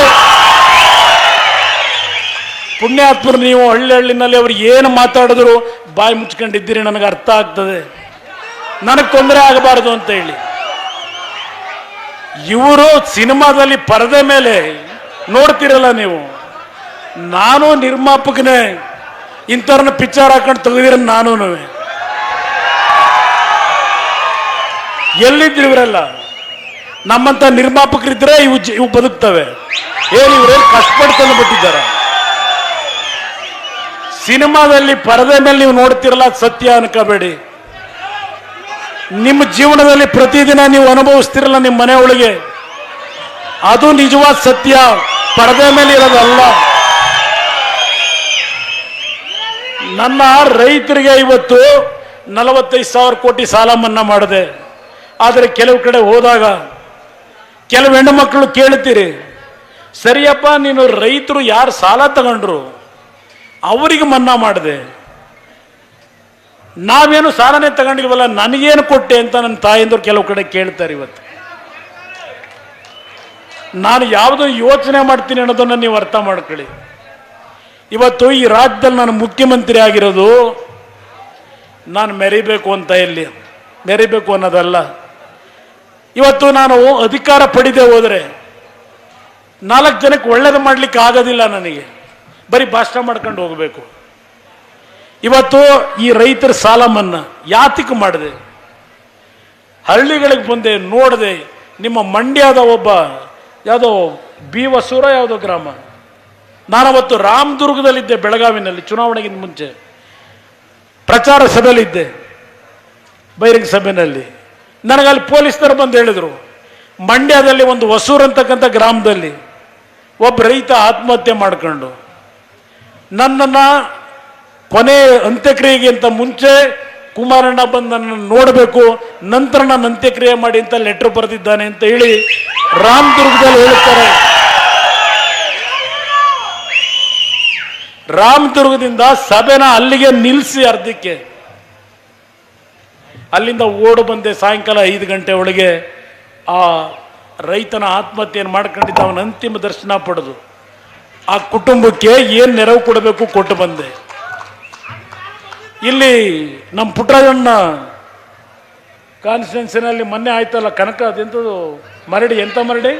ಪುಣ್ಯಾತ್ಮರು ನೀವು ಹಳ್ಳಿನಲ್ಲಿ ಅವ್ರು ಏನು ಮಾತಾಡಿದ್ರು ಬಾಯಿ ಮುಚ್ಕೊಂಡಿದ್ದೀರಿ, ನನಗೆ ಅರ್ಥ ಆಗ್ತದೆ, ನನಗೆ ತೊಂದರೆ ಆಗಬಾರದು ಅಂತ ಹೇಳಿ. ಇವರು ಸಿನಿಮಾದಲ್ಲಿ ಪರದೆ ಮೇಲೆ ನೋಡ್ತಿರಲ್ಲ ನೀವು, ನಾನು ನಿರ್ಮಾಪಕನೇ, ಇಂಥವ್ರನ್ನ ಪಿಕ್ಚರ್ ಹಾಕೊಂಡು ತೆಗೆದಿರ ನಾನು. ಎಲ್ಲಿದ್ರು ಇವರೆಲ್ಲ? ನಮ್ಮಂತ ನಿರ್ಮಾಪಕರಿದ್ರೆ ಇವು ಬದುಕ್ತವೆ. ಇವರೇನು ಕಷ್ಟಪಟ್ಟು ತಂದು ಬಿಟ್ಟಿದ್ದಾರೆ. ಸಿನಿಮಾದಲ್ಲಿ ಪರದೆ ಮೇಲೆ ನೀವು ನೋಡ್ತಿರಲ್ಲ, ಸತ್ಯ ಅನ್ಕೋಬೇಡಿ. ನಿಮ್ಮ ಜೀವನದಲ್ಲಿ ಪ್ರತಿದಿನ ನೀವು ಅನುಭವಿಸ್ತಿರಲ್ಲ ನಿಮ್ಮ ಮನೆ ಒಳಗೆ, ಅದು ನಿಜವಾದ ಸತ್ಯ, ಪರದೆ ಮೇಲೆ ಇರೋದಲ್ಲ. ನನ್ನ ರೈತರಿಗೆ ಇವತ್ತು 45,000 ಕೋಟಿ ಸಾಲ ಮನ್ನಾ ಮಾಡಿದೆ. ಆದರೆ ಕೆಲವು ಕಡೆ ಹೋದಾಗ ಕೆಲವು ಹೆಣ್ಣು ಮಕ್ಕಳು ಕೇಳ್ತೀರಿ, ಸರಿಯಪ್ಪ ನೀನು ರೈತರು ಯಾರು ಸಾಲ ತಗೊಂಡ್ರು ಅವರಿಗೆ ಮನ್ನಾ ಮಾಡಿದೆ, ನಾವೇನು ಸಾಲನೇ ತಗೊಂಡಿಲ್ವಲ್ಲ, ನನಗೇನು ಕೊಟ್ಟೆ ಅಂತ ನನ್ನ ತಾಯಿಂದರು ಕೆಲವು ಕಡೆ ಕೇಳ್ತಾರೆ. ಇವತ್ತು ನಾನು ಯಾವುದೋ ಯೋಚನೆ ಮಾಡ್ತೀನಿ ಅನ್ನೋದನ್ನು ನೀವು ಅರ್ಥ ಮಾಡ್ಕೊಳ್ಳಿ. ಇವತ್ತು ಈ ರಾಜ್ಯದಲ್ಲಿ ನಾನು ಮುಖ್ಯಮಂತ್ರಿ ಆಗಿರೋದು ನಾನು ಮೆರಿಬೇಕು ಅಂತ, ಎಲ್ಲಿ ಮೆರಿಬೇಕು ಅನ್ನೋದಲ್ಲ. ಇವತ್ತು ನಾನು ಅಧಿಕಾರ ಪಡೆದೇ ಹೋದರೆ 4 ಜನಕ್ಕೆ ಒಳ್ಳೇದು ಮಾಡಲಿಕ್ಕೆ ಆಗೋದಿಲ್ಲ ನನಗೆ, ಬರೀ ಭಾಷಣ ಮಾಡ್ಕೊಂಡು ಹೋಗಬೇಕು. ಇವತ್ತು ಈ ರೈತರ ಸಾಲ ಮನ್ನಾ ಯಾತಕ್ಕೆ ಮಾಡಿದೆ? ಹಳ್ಳಿಗಳಿಗೆ ಬಂದೆ, ನೋಡಿದೆ. ನಿಮ್ಮ ಮಂಡ್ಯದ ಒಬ್ಬ ಯಾವುದೋ ಹೊಸೂರ ಯಾವುದೋ ಗ್ರಾಮ, ನಾನವತ್ತು ರಾಮದುರ್ಗದಲ್ಲಿದ್ದೆ, ಬೆಳಗಾವಿನಲ್ಲಿ ಚುನಾವಣೆಗಿಂತ ಮುಂಚೆ ಪ್ರಚಾರ ಸಭೆಯಲ್ಲಿದ್ದೆ, ಬಹಿರಂಗ ಸಭೆಯಲ್ಲಿ. ನನಗಲ್ಲಿ ಪೊಲೀಸರು ಬಂದು ಹೇಳಿದರು, ಮಂಡ್ಯದಲ್ಲಿ ಒಂದು ಹೊಸೂರು ಅಂತಕ್ಕಂಥ ಗ್ರಾಮದಲ್ಲಿ ಒಬ್ಬ ರೈತ ಆತ್ಮಹತ್ಯೆ ಮಾಡ್ಕೊಂಡು ನನ್ನನ್ನು ಕೊನೆ ಅಂತ್ಯಕ್ರಿಯೆಗೆ ಅಂತ ಮುಂಚೆ ಕುಮಾರಣ್ಣ ಬಂದು ನನ್ನನ್ನು ನೋಡಬೇಕು, ನಂತರ ನಾನು ಅಂತ್ಯಕ್ರಿಯೆ ಮಾಡಿ ಅಂತ ಲೆಟರ್ ಬರೆದಿದ್ದಾನೆ ಅಂತ ಹೇಳಿ ರಾಮದುರ್ಗದಲ್ಲಿ ಹೇಳ್ತಾರೆ. ರಾಮದುರ್ಗದಿಂದ ಸಭೆನ ಅಲ್ಲಿಗೆ ನಿಲ್ಲಿಸಿ ಅರ್ಧಕ್ಕೆ ಅಲ್ಲಿಂದ ಓಡು ಬಂದೆ. ಸಾಯಂಕಾಲ 5 ಗಂಟೆ ಒಳಗೆ ಆ ರೈತನ ಆತ್ಮಹತ್ಯೆಯನ್ನು ಮಾಡ್ಕೊಂಡಿದ್ದ ಅವನ ಅಂತಿಮ ದರ್ಶನ ಪಡೆದು ಆ ಕುಟುಂಬಕ್ಕೆ ಏನು ನೆರವು ಕೊಡಬೇಕು ಕೊಟ್ಟು ಬಂದೆ. ಇಲ್ಲಿ ನಮ್ಮ ಪುಟ್ಟರಾಜಣ್ಣ ಕಾನ್ಸ್ಟಿಟ್ಯೂನ್ಸಿನಲ್ಲಿ ಮೊನ್ನೆ ಆಯ್ತಲ್ಲ ಕನಕ, ಅದೆಂಥದ್ದು ಮರಡಿ, ಎಂಥ ಮರಡಿ,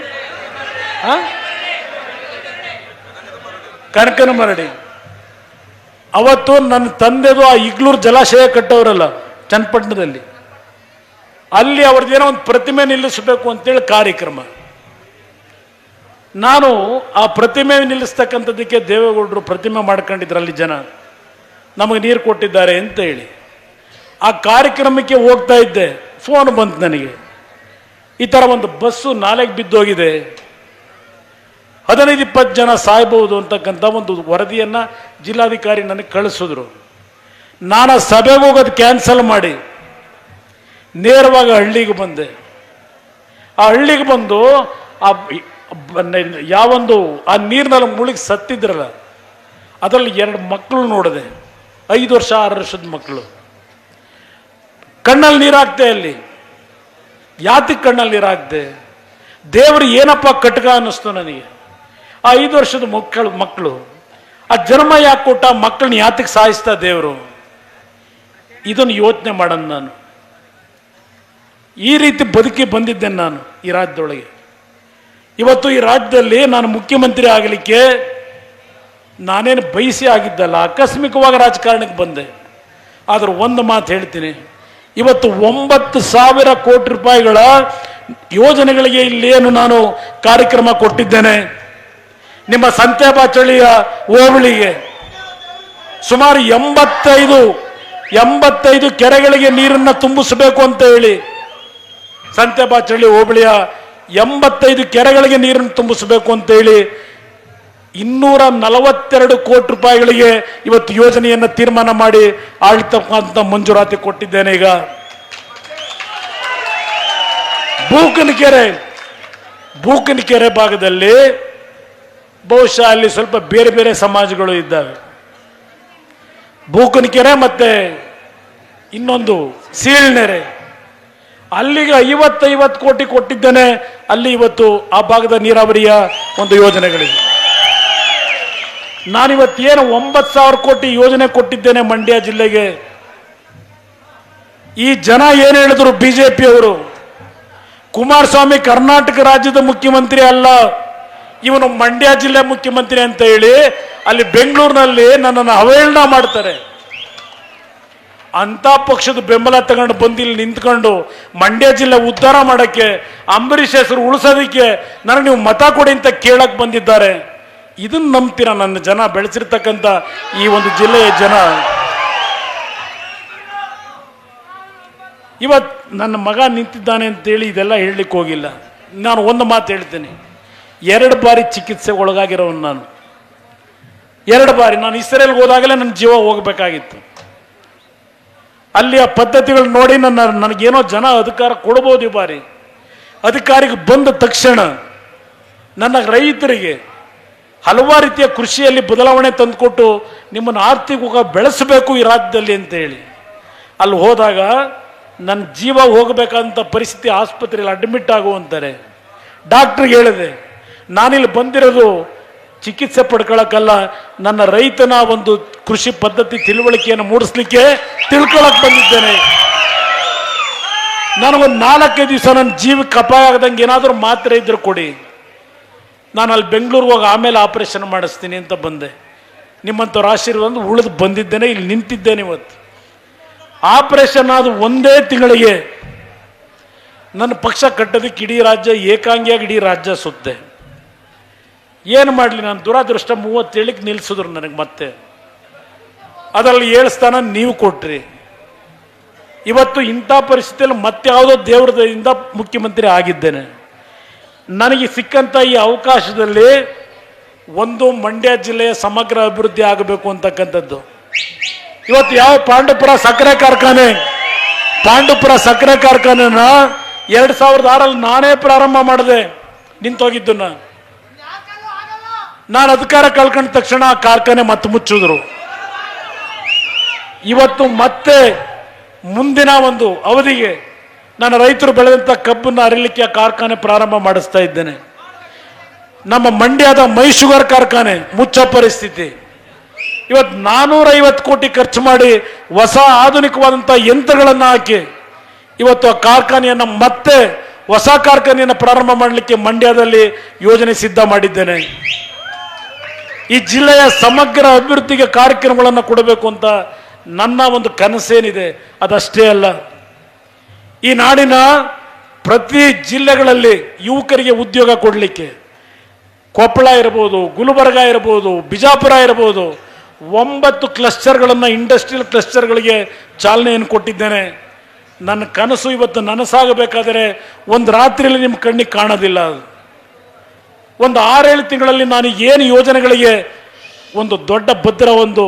ಕನಕನ ಮರಡಿ. ಅವತ್ತು ನನ್ನ ತಂದೆದು ಆ ಇಗ್ಲೂರು ಜಲಾಶಯ ಕಟ್ಟೋರಲ್ಲ ಚನ್ನಪಟ್ಟಣದಲ್ಲಿ, ಅಲ್ಲಿ ಅವ್ರದ್ದೇನೋ ಒಂದು ಪ್ರತಿಮೆ ನಿಲ್ಲಿಸಬೇಕು ಅಂತೇಳಿ ಕಾರ್ಯಕ್ರಮ. ನಾನು ಆ ಪ್ರತಿಮೆ ನಿಲ್ಲಿಸ್ತಕ್ಕಂಥದ್ದಕ್ಕೆ ದೇವೇಗೌಡರು ಪ್ರತಿಮೆ ಮಾಡ್ಕೊಂಡಿದ್ರು ಅಲ್ಲಿ ಜನ, ನಮಗೆ ನೀರು ಕೊಟ್ಟಿದ್ದಾರೆ ಅಂತ ಹೇಳಿ. ಆ ಕಾರ್ಯಕ್ರಮಕ್ಕೆ ಹೋಗ್ತಾ ಇದ್ದೆ, ಫೋನ್ ಬಂತು ನನಗೆ, ಈ ಥರ ಒಂದು ಬಸ್ಸು ನಾಲೆಗೆ ಬಿದ್ದೋಗಿದೆ, 15-20 ಜನ ಸಾಯ್ಬೋದು ಅಂತಕ್ಕಂಥ ಒಂದು ವರದಿಯನ್ನು ಜಿಲ್ಲಾಧಿಕಾರಿ ನನಗೆ ಕಳಿಸಿದ್ರು. ನಾನು ಸಭೆಗೆ ಹೋಗೋದು ಕ್ಯಾನ್ಸಲ್ ಮಾಡಿ ನೇರವಾಗಿ ಹಳ್ಳಿಗೆ ಬಂದೆ. ಆ ಹಳ್ಳಿಗೆ ಬಂದು ಯಾವೊಂದು ಆ ನೀರಿನಲ್ಲಿ ಮುಳುಗಿ ಸತ್ತಿದ್ರಲ್ಲ, ಅದರಲ್ಲಿ 2 ಮಕ್ಕಳು ನೋಡಿದೆ, 5 ವರ್ಷ 6 ವರ್ಷದ ಮಕ್ಕಳು. ಕಣ್ಣಲ್ಲಿ ನೀರಾಗ್ತೆ. ಅಲ್ಲಿ ಯಾತಕ್ಕೆ ಕಣ್ಣಲ್ಲಿ ನೀರಾಗ್ತೆ? ದೇವರು ಏನಪ್ಪ ಕಟ್ಕ ಅನ್ನಿಸ್ತು ನನಗೆ. ಆ 5 ವರ್ಷದ ಮಕ್ಕಳು ಆ ಜನ್ಮ ಯಾಕೆ ಕೊಟ್ಟ, ಮಕ್ಕಳನ್ನ ಯಾತಕ್ಕೆ ಸಾಯಿಸ್ತಾ ದೇವರು? ಇದನ್ನು ಯೋಚನೆ ಮಾಡೋಣ. ನಾನು ಈ ರೀತಿ ಬದುಕಿ ಬಂದಿದ್ದೇನೆ ನಾನು ಈ ರಾಜ್ಯದೊಳಗೆ. ಇವತ್ತು ಈ ರಾಜ್ಯದಲ್ಲಿ ನಾನು ಮುಖ್ಯಮಂತ್ರಿ ಆಗಲಿಕ್ಕೆ ನಾನೇನು ಬಯಸಿ ಆಗಿದ್ದಲ್ಲ, ಆಕಸ್ಮಿಕವಾಗಿ ರಾಜಕಾರಣಕ್ಕೆ ಬಂದೆ. ಆದ್ರೆ ಒಂದು ಮಾತು ಹೇಳ್ತೀನಿ, ಇವತ್ತು 9,000 ಕೋಟಿ ರೂಪಾಯಿಗಳ ಯೋಜನೆಗಳಿಗೆ ಇಲ್ಲೇನು ನಾನು ಕಾರ್ಯಕ್ರಮ ಕೊಟ್ಟಿದ್ದೇನೆ. ನಿಮ್ಮ ಸಂತೆಬಾಚಳಿಯ ಹೋಬಳಿಗೆ ಸುಮಾರು 85 ಕೆರೆಗಳಿಗೆ ನೀರನ್ನು ತುಂಬಿಸಬೇಕು ಅಂತ ಹೇಳಿ, ಸಂತೆಬಾಚಳಿ ಹೋಬಳಿಯ 85 ಕೆರೆಗಳಿಗೆ ನೀರನ್ನು ತುಂಬಿಸಬೇಕು ಅಂತ ಹೇಳಿ 242 ಕೋಟಿ ರೂಪಾಯಿಗಳಿಗೆ ಇವತ್ತು ಯೋಜನೆಯನ್ನು ತೀರ್ಮಾನ ಮಾಡಿ ಆಳ್ತಕ್ಕಂಥ ಮಂಜೂರಾತಿ ಕೊಟ್ಟಿದ್ದೇನೆ. ಈಗ ಬೂಕನಕೆರೆ ಭಾಗದಲ್ಲಿ ಬಹುಶಃ ಅಲ್ಲಿ ಸ್ವಲ್ಪ ಬೇರೆ ಬೇರೆ ಸಮಾಜಗಳು ಇದ್ದಾವೆ. ಬೂಕನಕೆರೆ ಮತ್ತೆ ಇನ್ನೊಂದು ಸೀಳ್ನೆರೆ, ಅಲ್ಲಿಗೆ 50 ಕೋಟಿ ಕೊಟ್ಟಿದ್ದೇನೆ. ಅಲ್ಲಿ ಇವತ್ತು ಆ ಭಾಗದ ನೀರಾವರಿಯ ಒಂದು ಯೋಜನೆಗಳಿವೆ. ನಾನಿವತ್ತೇನು 9,000 ಕೋಟಿ ಯೋಜನೆ ಕೊಟ್ಟಿದ್ದೇನೆ ಮಂಡ್ಯ ಜಿಲ್ಲೆಗೆ. ಈ ಜನ ಏನು ಹೇಳಿದ್ರು ಬಿಜೆಪಿಯವರು, ಕುಮಾರಸ್ವಾಮಿ ಕರ್ನಾಟಕ ರಾಜ್ಯದ ಮುಖ್ಯಮಂತ್ರಿ ಅಲ್ಲ, ಇವನು ಮಂಡ್ಯ ಜಿಲ್ಲೆ ಮುಖ್ಯಮಂತ್ರಿ ಅಂತ ಹೇಳಿ ಅಲ್ಲಿ ಬೆಂಗಳೂರಿನಲ್ಲಿ ನನ್ನನ್ನು ಅವಹೇಳನ ಮಾಡ್ತಾರೆ. ಅಂತ ಪಕ್ಷದ ಬೆಂಬಲ ತಗೊಂಡು ಬಂದಿಲ್ಲಿ ನಿಂತ್ಕೊಂಡು ಮಂಡ್ಯ ಜಿಲ್ಲೆ ಉದ್ಧಾರ ಮಾಡಕ್ಕೆ, ಅಂಬರೀಷ್ ಹೆಸರು ಉಳಿಸೋದಕ್ಕೆ ನನಗೆ ನೀವು ಮತ ಕೊಡಿ ಅಂತ ಕೇಳಕ್ ಬಂದಿದ್ದಾರೆ. ಇದನ್ನ ನಂಬ್ತೀರ? ನನ್ನ ಜನ ಬೆಳೆಸಿರ್ತಕ್ಕಂಥ ಈ ಒಂದು ಜಿಲ್ಲೆಯ ಜನ. ಇವತ್ತು ನನ್ನ ಮಗ ನಿಂತಿದ್ದಾನೆ ಅಂತೇಳಿ ಇದೆಲ್ಲ ಹೇಳಲಿಕ್ಕೆ ಹೋಗಿಲ್ಲ. ನಾನು ಒಂದು ಮಾತು ಹೇಳ್ತೇನೆ, 2 ಬಾರಿ ಚಿಕಿತ್ಸೆಗೆ ಒಳಗಾಗಿರೋನು ನಾನು. 2 ಬಾರಿ ನಾನು ಇಸ್ರೇಲ್ಗೆ ಹೋದಾಗಲೇ ನನ್ನ ಜೀವ ಹೋಗಬೇಕಾಗಿತ್ತು. ಅಲ್ಲಿಯ ಪದ್ಧತಿಗಳು ನೋಡಿ ನನಗೇನೋ ಜನ ಅಧಿಕಾರ ಕೊಡ್ಬೋದು. ಈ ಬಾರಿ ಅಧಿಕಾರಿಗೆ ಬಂದ ತಕ್ಷಣ ನನ್ನ ರೈತರಿಗೆ ಹಲವಾರು ರೀತಿಯ ಕೃಷಿಯಲ್ಲಿ ಬದಲಾವಣೆ ತಂದುಕೊಟ್ಟು ನಿಮ್ಮನ್ನು ಆರ್ಥಿಕವಾಗಿ ಬೆಳೆಸಬೇಕು ಈ ರಾಜ್ಯದಲ್ಲಿ ಅಂತ ಹೇಳಿ ಅಲ್ಲಿ ಹೋದಾಗ ನನ್ನ ಜೀವ ಹೋಗಬೇಕಂತ ಪರಿಸ್ಥಿತಿ, ಆಸ್ಪತ್ರೆಯಲ್ಲಿ ಅಡ್ಮಿಟ್ ಆಗುವಂತಾರೆ. ಡಾಕ್ಟ್ರಿಗೆ ಹೇಳಿದೆ, ನಾನಿಲ್ಲಿ ಬಂದಿರೋದು ಚಿಕಿತ್ಸೆ ಪಡ್ಕೊಳ್ಳೋಕ್ಕಲ್ಲ, ನನ್ನ ರೈತನ ಒಂದು ಕೃಷಿ ಪದ್ಧತಿ ತಿಳುವಳಿಕೆಯನ್ನು ಮೂಡಿಸ್ಲಿಕ್ಕೆ ತಿಳ್ಕೊಳಕ್ ಬಂದಿದ್ದೇನೆ. ನನಗೊಂದು 4-5 ದಿವಸ ನನ್ನ ಜೀವಕ್ಕೆ ಅಪಾಯ ಆಗದಂಗೆ ಏನಾದರೂ ಮಾತ್ರೆ ಇದ್ರೆ ಕೊಡಿ, ನಾನು ಅಲ್ಲಿ ಬೆಂಗಳೂರಿಗೆ ಹೋಗಿ ಆಮೇಲೆ ಆಪರೇಷನ್ ಮಾಡಿಸ್ತೀನಿ ಅಂತ ಬಂದೆ. ನಿಮ್ಮಂಥವ್ರ ಆಶೀರ್ವಾದ ಉಳಿದು ಬಂದಿದ್ದೇನೆ, ಇಲ್ಲಿ ನಿಂತಿದ್ದೇನೆ. ಇವತ್ತು ಆಪರೇಷನ್ ಆದ 1 ತಿಂಗಳಿಗೆ ನನ್ನ ಪಕ್ಷ ಕಟ್ಟೋದಕ್ಕೆ ಇಡೀ ರಾಜ್ಯ ಏಕಾಂಗಿಯಾಗಿ ಇಡೀ ರಾಜ್ಯ ಸುತ್ತೆ. ಏನು ಮಾಡಲಿ, ನಾನು ದುರಾದೃಷ್ಟ 37ಕ್ಕೆ ನಿಲ್ಲಿಸಿದ್ರು ನನಗೆ. ಮತ್ತೆ ಅದರಲ್ಲಿ 7 ಸ್ಥಾನ ನೀವು ಕೊಟ್ರಿ. ಇವತ್ತು ಇಂಥ ಪರಿಸ್ಥಿತಿಯಲ್ಲಿ ಮತ್ತೆ ಯಾವುದೋ ದೇವರದಿಂದ ಮುಖ್ಯಮಂತ್ರಿ ಆಗಿದ್ದೇನೆ. ನನಗೆ ಸಿಕ್ಕಂಥ ಈ ಅವಕಾಶದಲ್ಲಿ ಒಂದು ಮಂಡ್ಯ ಜಿಲ್ಲೆಯ ಸಮಗ್ರ ಅಭಿವೃದ್ಧಿ ಆಗಬೇಕು ಅಂತಕ್ಕಂಥದ್ದು. ಇವತ್ತು ಯಾವ ಪಾಂಡುಪುರ ಸಕ್ಕರೆ ಕಾರ್ಖಾನೆನ 2006ರಲ್ಲಿ ನಾನೇ ಪ್ರಾರಂಭ ಮಾಡಿದೆ, ನಿಂತೋಗಿದ್ದನ್ನ. ನಾನು ಅಧಿಕಾರ ಕಳ್ಕೊಂಡ ತಕ್ಷಣ ಆ ಕಾರ್ಖಾನೆ ಮತ್ತೆ ಮುಚ್ಚಿದ್ರು. ಇವತ್ತು ಮತ್ತೆ ಮುಂದಿನ ಒಂದು ಅವಧಿಗೆ ನಾನು ರೈತರು ಬೆಳೆದಂಥ ಕಬ್ಬನ್ನು ಅರಿಲಿಕ್ಕೆ ಆ ಕಾರ್ಖಾನೆ ಪ್ರಾರಂಭ ಮಾಡಿಸ್ತಾ ಇದ್ದೇನೆ. ನಮ್ಮ ಮಂಡ್ಯದ ಮೈ ಶುಗರ್ ಕಾರ್ಖಾನೆ ಮುಚ್ಚೋ ಪರಿಸ್ಥಿತಿ. ಇವತ್ತು 450 ಕೋಟಿ ಖರ್ಚು ಮಾಡಿ ಹೊಸ ಆಧುನಿಕವಾದಂಥ ಯಂತ್ರಗಳನ್ನು ಹಾಕಿ ಇವತ್ತು ಆ ಕಾರ್ಖಾನೆಯನ್ನು ಮತ್ತೆ ಹೊಸ ಕಾರ್ಖಾನೆಯನ್ನು ಪ್ರಾರಂಭ ಮಾಡಲಿಕ್ಕೆ ಮಂಡ್ಯದಲ್ಲಿ ಯೋಜನೆ ಸಿದ್ಧ ಮಾಡಿದ್ದೇನೆ. ಈ ಜಿಲ್ಲೆಯ ಸಮಗ್ರ ಅಭಿವೃದ್ಧಿಗೆ ಕಾರ್ಯಕ್ರಮಗಳನ್ನು ಕೊಡಬೇಕು ಅಂತ ನನ್ನ ಒಂದು ಕನಸೇನಿದೆ. ಅದಷ್ಟೇ ಅಲ್ಲ, ಈ ನಾಡಿನ ಪ್ರತಿ ಜಿಲ್ಲೆಗಳಲ್ಲಿ ಯುವಕರಿಗೆ ಉದ್ಯೋಗ ಕೊಡಲಿಕ್ಕೆ ಕೊಪ್ಪಳ ಇರಬಹುದು, ಗುಲ್ಬರ್ಗ ಇರಬಹುದು, ಬಿಜಾಪುರ ಇರಬಹುದು, 9 ಕ್ಲಸ್ಟರ್ಗಳನ್ನು ಇಂಡಸ್ಟ್ರಿಯಲ್ ಕ್ಲಸ್ಟರ್ಗಳಿಗೆ ಚಾಲನೆಯನ್ನು ಕೊಟ್ಟಿದ್ದೇನೆ. ನನ್ನ ಕನಸು ಇವತ್ತು ನನಸಾಗಬೇಕಾದರೆ ಒಂದು ರಾತ್ರಿಯಲ್ಲಿ ನಿಮ್ಮ ಕಣ್ಣಿಗೆ ಕಾಣೋದಿಲ್ಲ. ಒಂದು 6-7 ತಿಂಗಳಲ್ಲಿ ನಾನು ಏನು ಯೋಜನೆಗಳಿಗೆ ಒಂದು ದೊಡ್ಡ ಭದ್ರ ಒಂದು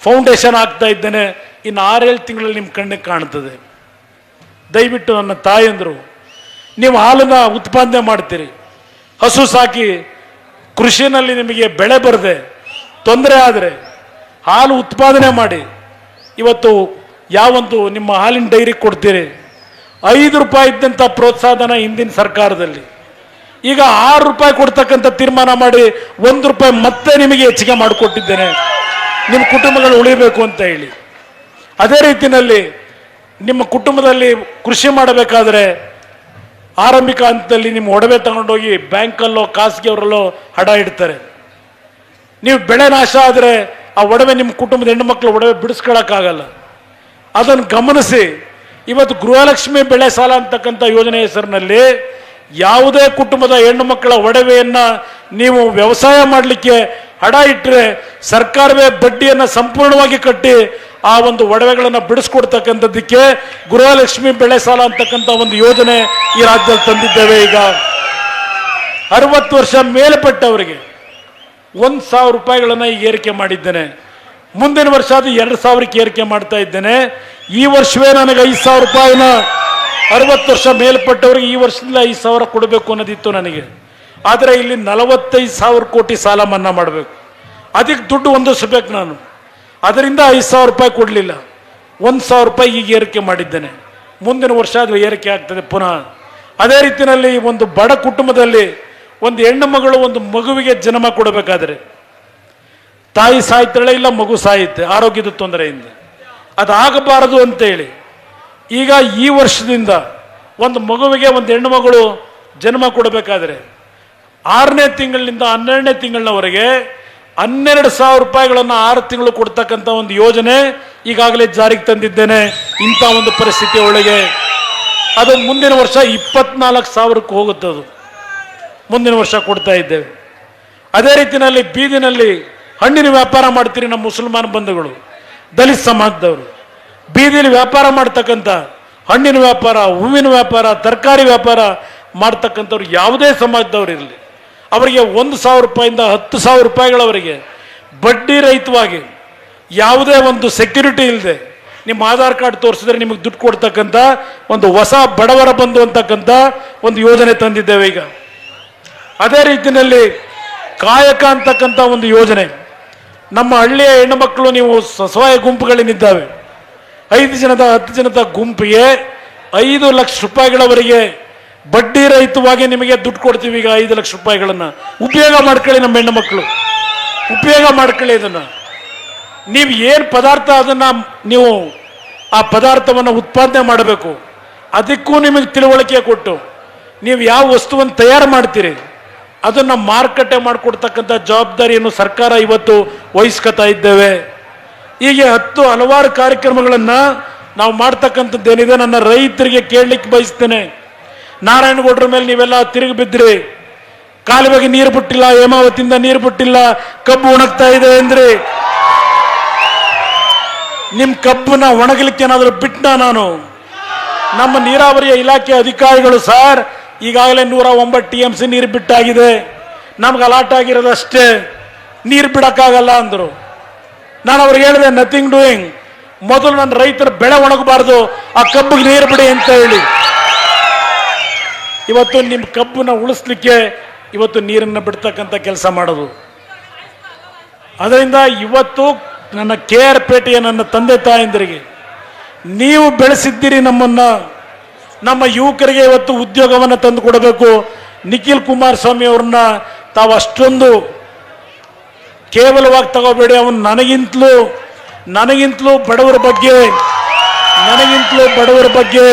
ಫೌಂಡೇಶನ್ ಆಗ್ತಾ ಇದ್ದೇನೆ, ಇನ್ನು 6-7 ತಿಂಗಳಲ್ಲಿ ನಿಮ್ಮ ಕಣ್ಣಿಗೆ ಕಾಣ್ತದೆ. ದಯವಿಟ್ಟು ನನ್ನ ತಾಯಂದರು, ನೀವು ಹಾಲನ್ನು ಉತ್ಪಾದನೆ ಮಾಡ್ತೀರಿ, ಹಸು ಸಾಕಿ ಕೃಷಿನಲ್ಲಿ ನಿಮಗೆ ಬೆಳೆ ಬರದೆ ತೊಂದರೆ ಆದರೆ ಹಾಲು ಉತ್ಪಾದನೆ ಮಾಡಿ ಇವತ್ತು ಯಾವೊಂದು ನಿಮ್ಮ ಹಾಲಿನ ಡೈರಿ ಕೊಡ್ತೀರಿ. 5 ರೂಪಾಯಿ ಇದ್ದಂಥ ಪ್ರೋತ್ಸಾಹನ ಹಿಂದಿನ ಸರ್ಕಾರದಲ್ಲಿ ಈಗ 6 ರೂಪಾಯಿ ಕೊಡ್ತಕ್ಕಂಥ ತೀರ್ಮಾನ ಮಾಡಿ 1 ರೂಪಾಯಿ ಮತ್ತೆ ನಿಮಗೆ ಹೆಚ್ಚಿಗೆ ಮಾಡಿಕೊಟ್ಟಿದ್ದೇನೆ, ನಿಮ್ಮ ಕುಟುಂಬಗಳು ಉಳಿಬೇಕು ಅಂತ ಹೇಳಿ. ಅದೇ ರೀತಿಯಲ್ಲಿ ನಿಮ್ಮ ಕುಟುಂಬದಲ್ಲಿ ಕೃಷಿ ಮಾಡಬೇಕಾದ್ರೆ ಆರಂಭಿಕ ಹಂತದಲ್ಲಿ ನಿಮ್ಮ ಒಡವೆ ತಗೊಂಡೋಗಿ ಬ್ಯಾಂಕಲ್ಲೋ ಖಾಸಗಿಯವರಲ್ಲೋ ಹಡ ಇಡ್ತಾರೆ. ನೀವು ಬೆಳೆ ನಾಶ ಆದರೆ ಆ ಒಡವೆ ನಿಮ್ಮ ಕುಟುಂಬದ ಹೆಣ್ಣು ಮಕ್ಕಳು ಒಡವೆ ಬಿಡಿಸ್ಕೊಳ್ಳೋಕ್ಕಾಗಲ್ಲ. ಅದನ್ನು ಗಮನಿಸಿ ಇವತ್ತು ಗೃಹಲಕ್ಷ್ಮಿ ಬೆಳೆ ಸಾಲ ಅಂತಕ್ಕಂಥ ಯೋಜನೆ ಹೆಸರಿನಲ್ಲಿ ಯಾವುದೇ ಕುಟುಂಬದ ಹೆಣ್ಣು ಮಕ್ಕಳ ಒಡವೆಯನ್ನು ನೀವು ವ್ಯವಸಾಯ ಮಾಡಲಿಕ್ಕೆ ಹಡ ಇಟ್ಟರೆ ಸರ್ಕಾರವೇ ಬಡ್ಡಿಯನ್ನು ಸಂಪೂರ್ಣವಾಗಿ ಕಟ್ಟಿ ಆ ಒಂದು ಒಡವೆಗಳನ್ನು ಬಿಡಿಸ್ಕೊಡ್ತಕ್ಕಂಥದ್ದಕ್ಕೆ ಗೃಹಲಕ್ಷ್ಮಿ ಬೆಳೆ ಸಾಲ ಅಂತಕ್ಕಂಥ ಒಂದು ಯೋಜನೆ ಈ ರಾಜ್ಯದಲ್ಲಿ ತಂದಿದ್ದೇವೆ. ಈಗ 60 ವರ್ಷ ಮೇಲ್ಪಟ್ಟವರಿಗೆ 1,000 ರೂಪಾಯಿಗಳನ್ನು ಈಗ ಏರಿಕೆ ಮಾಡಿದ್ದೇನೆ. ಮುಂದಿನ ವರ್ಷ ಅದು 2,000ಕ್ಕೆ ಏರಿಕೆ ಮಾಡ್ತಾ ಇದ್ದೇನೆ. ಈ ವರ್ಷವೇ ನನಗೆ 5,000 ರೂಪಾಯಿನ 60 ವರ್ಷ ಮೇಲ್ಪಟ್ಟವರಿಗೆ ಈ ವರ್ಷದಿಂದ 5,000 ಕೊಡಬೇಕು ಅನ್ನೋದಿತ್ತು ನನಗೆ. ಆದರೆ ಇಲ್ಲಿ 45,000 ಕೋಟಿ ಸಾಲ ಮನ್ನಾ ಮಾಡಬೇಕು, ಅದಕ್ಕೆ ದುಡ್ಡು ಹೊಂದಿಸಬೇಕು ನಾನು. ಅದರಿಂದ 5,000 ರೂಪಾಯಿ ಕೊಡಲಿಲ್ಲ, 1,000 ರೂಪಾಯಿ ಈಗ ಏರಿಕೆ ಮಾಡಿದ್ದೇನೆ. ಮುಂದಿನ ವರ್ಷ ಅದು ಏರಿಕೆ ಆಗ್ತದೆ ಪುನಃ. ಅದೇ ರೀತಿಯಲ್ಲಿ ಒಂದು ಬಡ ಕುಟುಂಬದಲ್ಲಿ ಒಂದು ಹೆಣ್ಣು ಮಗಳು ಒಂದು ಮಗುವಿಗೆ ಜನ್ಮ ಕೊಡಬೇಕಾದ್ರೆ ತಾಯಿ ಸಾಯ್ತಾಳೆ, ಇಲ್ಲ ಮಗು ಸಾಯುತ್ತೆ ಆರೋಗ್ಯದ ತೊಂದರೆಯಿಂದ. ಅದಾಗಬಾರದು ಅಂತೇಳಿ ಈಗ ಈ ವರ್ಷದಿಂದ ಒಂದು ಮಗುವಿಗೆ ಒಂದು ಹೆಣ್ಣು ಮಗಳು ಜನ್ಮ ಕೊಡಬೇಕಾದ್ರೆ 6ನೇ ತಿಂಗಳಿನಿಂದ 12ನೇ ತಿಂಗಳಿನವರೆಗೆ 12,000 ರೂಪಾಯಿಗಳನ್ನು 6 ತಿಂಗಳು ಕೊಡ್ತಕ್ಕಂಥ ಒಂದು ಯೋಜನೆ ಈಗಾಗಲೇ ಜಾರಿಗೆ ತಂದಿದ್ದೇನೆ. ಇಂಥ ಒಂದು ಪರಿಸ್ಥಿತಿ ಒಳಗೆ ಅದು ಮುಂದಿನ ವರ್ಷ 24,000ಕ್ಕೆ ಹೋಗುತ್ತದು, ಮುಂದಿನ ವರ್ಷ ಕೊಡ್ತಾ ಇದ್ದೇವೆ. ಅದೇ ರೀತಿಯಲ್ಲಿ ಬೀದಿನಲ್ಲಿ ಹಣ್ಣಿನ ವ್ಯಾಪಾರ ಮಾಡ್ತೀರಿ ನಮ್ಮ ಮುಸಲ್ಮಾನ್ ಬಂಧುಗಳು, ದಲಿತ ಸಮಾಜದವರು. ಬೀದಿಲಿ ವ್ಯಾಪಾರ ಮಾಡ್ತಕ್ಕಂಥ ಹಣ್ಣಿನ ವ್ಯಾಪಾರ, ಹೂವಿನ ವ್ಯಾಪಾರ, ತರಕಾರಿ ವ್ಯಾಪಾರ ಮಾಡ್ತಕ್ಕಂಥವ್ರು ಯಾವುದೇ ಸಮಾಜದವ್ರು ಇರಲಿ, ಅವರಿಗೆ 1,000 ರೂಪಾಯಿಂದ 10,000 ರೂಪಾಯಿಗಳವರೆಗೆ ಬಡ್ಡಿ ರಹಿತವಾಗಿ ಯಾವುದೇ ಒಂದು ಸೆಕ್ಯೂರಿಟಿ ಇಲ್ಲದೆ ನಿಮ್ಮ ಆಧಾರ್ ಕಾರ್ಡ್ ತೋರಿಸಿದ್ರೆ ನಿಮಗೆ ದುಡ್ಡು ಕೊಡ್ತಕ್ಕಂಥ ಒಂದು ಹೊಸ ಬಡವರ ಬಂಧು ಅಂತಕ್ಕಂಥ ಒಂದು ಯೋಜನೆ ತಂದಿದ್ದೇವೆ ಈಗ. ಅದೇ ರೀತಿಯಲ್ಲಿ ಕಾಯಕ ಅಂತಕ್ಕಂಥ ಒಂದು ಯೋಜನೆ ನಮ್ಮ ಹಳ್ಳಿಯ ಹೆಣ್ಣು ಮಕ್ಕಳು, ನೀವು ಸ್ವಸಹಾಯ ಗುಂಪುಗಳೇನಿದ್ದಾವೆ 5 ಜನದ 10 ಜನದ ಗುಂಪಿಗೆ 5 ಲಕ್ಷ ರೂಪಾಯಿಗಳವರೆಗೆ ಬಡ್ಡಿ ರಹಿತವಾಗಿ ನಿಮಗೆ ದುಡ್ಡು ಕೊಡ್ತೀವಿ. ಈಗ 5 ಲಕ್ಷ ರೂಪಾಯಿಗಳನ್ನು ಉಪಯೋಗ ಮಾಡ್ಕೊಳ್ಳಿ, ನಮ್ಮ ಹೆಣ್ಣು ಮಕ್ಕಳು ಉಪಯೋಗ ಮಾಡ್ಕೊಳ್ಳಿ. ಇದನ್ನು ನೀವು ಏನು ಪದಾರ್ಥ ಅದನ್ನು ನೀವು ಆ ಪದಾರ್ಥವನ್ನು ಉತ್ಪಾದನೆ ಮಾಡಬೇಕು, ಅದಕ್ಕೂ ನಿಮಗೆ ತಿಳುವಳಿಕೆ ಕೊಟ್ಟು ನೀವು ಯಾವ ವಸ್ತುವನ್ನು ತಯಾರು ಮಾಡ್ತೀರಿ ಅದನ್ನು ಮಾರುಕಟ್ಟೆ ಮಾಡಿಕೊಡ್ತಕ್ಕಂಥ ಜವಾಬ್ದಾರಿಯನ್ನು ಸರ್ಕಾರ ಇವತ್ತು ವಹಿಸ್ಕೊತಾ ಇದ್ದೇವೆ. ಹೀಗೆ ಹಲವಾರು ಕಾರ್ಯಕ್ರಮಗಳನ್ನು ನಾವು ಮಾಡ್ತಕ್ಕಂಥದ್ದೇನಿದೆ. ನನ್ನ ರೈತರಿಗೆ ಕೇಳಲಿಕ್ಕೆ ಬಯಸ್ತೇನೆ, ನಾರಾಯಣಗೌಡರ ಮೇಲೆ ನೀವೆಲ್ಲ ತಿರುಗಿ ಬಿದ್ರಿ, ಕಾಲುವೆಗೆ ನೀರು ಬಿಟ್ಟಿಲ್ಲ, ಹೇಮಾವತಿಯಿಂದ ನೀರು ಬಿಟ್ಟಿಲ್ಲ, ಕಬ್ಬು ಒಣಗ್ತಾ ಇದೆ ಅಂದ್ರೆ ನಿಮ್ಮ ಕಬ್ಬನ್ನ ಒಣಗಲಿಕ್ಕೆ ಏನಾದರೂ ಬಿಟ್ಟನ ನಾನು? ನಮ್ಮ ನೀರಾವರಿಯ ಇಲಾಖೆ ಅಧಿಕಾರಿಗಳು ಸರ್ ಈಗಾಗಲೇ 109 TMC ನೀರು ಬಿಟ್ಟಾಗಿದೆ, ನಮ್ಗೆ ಅಲಾಟ್ ಆಗಿರೋದಷ್ಟೇ, ನೀರು ಬಿಡಕ್ಕಾಗಲ್ಲ ಅಂದರು. ನಾನು ಅವ್ರಿಗೆ ಹೇಳಿದೆ ನಥಿಂಗ್ ಡೂಯಿಂಗ್, ಮೊದಲು ನನ್ನ ರೈತರ ಬೆಳೆ ಒಣಗಬಾರ್ದು, ಆ ಕಬ್ಬಿಗೆ ನೀರು ಬಿಡಿ ಅಂತ ಹೇಳಿ. ಇವತ್ತು ನಿಮ್ಮ ಕಬ್ಬನ್ನ ಉಳಿಸ್ಲಿಕ್ಕೆ ಇವತ್ತು ನೀರನ್ನು ಬಿಡ್ತಕ್ಕಂಥ ಕೆಲಸ ಮಾಡೋದು. ಅದರಿಂದ ಇವತ್ತು ನನ್ನ KR ಪೇಟೆಯ ನನ್ನ ತಂದೆ ತಾಯಂದಿರಿಗೆ ನೀವು ಬೆಳೆಸಿದ್ದೀರಿ ನಮ್ಮನ್ನು, ನಮ್ಮ ಯುವಕರಿಗೆ ಇವತ್ತು ಉದ್ಯೋಗವನ್ನು ತಂದು ಕೊಡಬೇಕು. ನಿಖಿಲ್ ಕುಮಾರಸ್ವಾಮಿ ಅವ್ರನ್ನ ತಾವು ಅಷ್ಟೊಂದು ಕೇವಲವಾಗಿ ತಗೋಬೇಡಿ. ಅವನು ನನಗಿಂತಲೂ ಬಡವರ ಬಗ್ಗೆ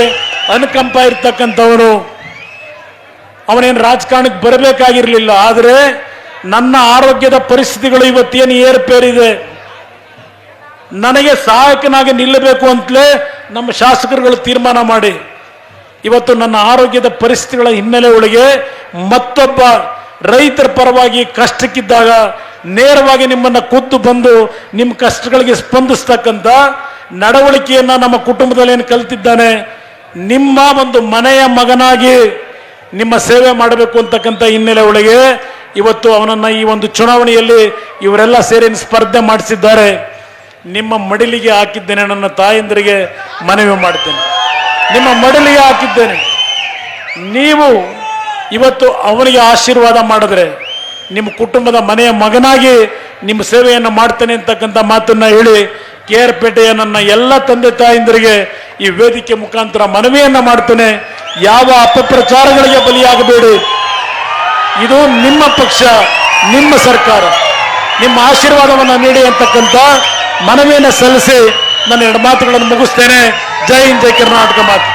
ಅನುಕಂಪ ಇರ್ತಕ್ಕಂಥವನು. ಅವನೇನು ರಾಜಕಾರಣಕ್ಕೆ ಬರಬೇಕಾಗಿರಲಿಲ್ಲ, ಆದರೆ ನನ್ನ ಆರೋಗ್ಯದ ಪರಿಸ್ಥಿತಿಗಳು ಇವತ್ತೇನು ಏರ್ಪೇರಿದೆ, ನನಗೆ ಸಹಾಯಕನಾಗಿ ನಿಲ್ಲಬೇಕು ಅಂತಲೇ ನಮ್ಮ ಶಾಸಕರುಗಳು ತೀರ್ಮಾನ ಮಾಡಿ ಇವತ್ತು ನನ್ನ ಆರೋಗ್ಯದ ಪರಿಸ್ಥಿತಿಗಳ ಹಿನ್ನೆಲೆ ಒಳಗೆ ಮತ್ತೊಬ್ಬ ರೈತರ ಪರವಾಗಿ ಕಷ್ಟಕ್ಕಿದ್ದಾಗ ನೇರವಾಗಿ ನಿಮ್ಮನ್ನು ಖುದ್ದು ಬಂದು ನಿಮ್ಮ ಕಷ್ಟಗಳಿಗೆ ಸ್ಪಂದಿಸ್ತಕ್ಕಂಥ ನಡವಳಿಕೆಯನ್ನು ನಮ್ಮ ಕುಟುಂಬದಲ್ಲಿ ಏನು ಕಲಿತಿದ್ದಾನೆ, ನಿಮ್ಮ ಒಂದು ಮನೆಯ ಮಗನಾಗಿ ನಿಮ್ಮ ಸೇವೆ ಮಾಡಬೇಕು ಅಂತಕ್ಕಂಥ ಹಿನ್ನೆಲೆ ಒಳಗೆ ಇವತ್ತು ಅವನನ್ನು ಈ ಒಂದು ಚುನಾವಣೆಯಲ್ಲಿ ಇವರೆಲ್ಲ ಸೇರಿ ಸ್ಪರ್ಧೆ ಮಾಡಿಸಿದ್ದಾರೆ. ನಿಮ್ಮ ಮಡಿಲಿಗೆ ಹಾಕಿದ್ದೇನೆ, ನನ್ನ ತಾಯಂದಿರಿಗೆ ಮನವಿ ಮಾಡ್ತೇನೆ, ನಿಮ್ಮ ಮಡಿಲಿಗೆ ಹಾಕಿದ್ದೇನೆ. ನೀವು ಇವತ್ತು ಅವನಿಗೆ ಆಶೀರ್ವಾದ ಮಾಡಿದ್ರೆ ನಿಮ್ಮ ಕುಟುಂಬದ ಮನೆಯ ಮಗನಾಗಿ ನಿಮ್ಮ ಸೇವೆಯನ್ನು ಮಾಡ್ತೇನೆ ಅಂತಕ್ಕಂಥ ಮಾತನ್ನ ಹೇಳಿ KR-ಪೇಟೆಯ ನನ್ನ ಎಲ್ಲ ತಂದೆ ತಾಯಂದಿರಿಗೆ ಈ ವೇದಿಕೆ ಮುಖಾಂತರ ಮನವಿಯನ್ನ ಮಾಡ್ತೇನೆ. ಯಾವ ಅಪಪ್ರಚಾರಗಳಿಗೆ ಬಲಿಯಾಗಬೇಡಿ. ಇದು ನಿಮ್ಮ ಪಕ್ಷ, ನಿಮ್ಮ ಸರ್ಕಾರ, ನಿಮ್ಮ ಆಶೀರ್ವಾದವನ್ನು ನೀಡಿ ಅಂತಕ್ಕಂಥ ಮನವಿಯನ್ನು ಸಲ್ಲಿಸಿ ನನ್ನ ಎರಡು ಮಾತುಗಳನ್ನು ಮುಗಿಸ್ತೇನೆ. ಜೈ ಹಿಂದ್, ಜೈ ಕರ್ನಾಟಕ ಮಾತು.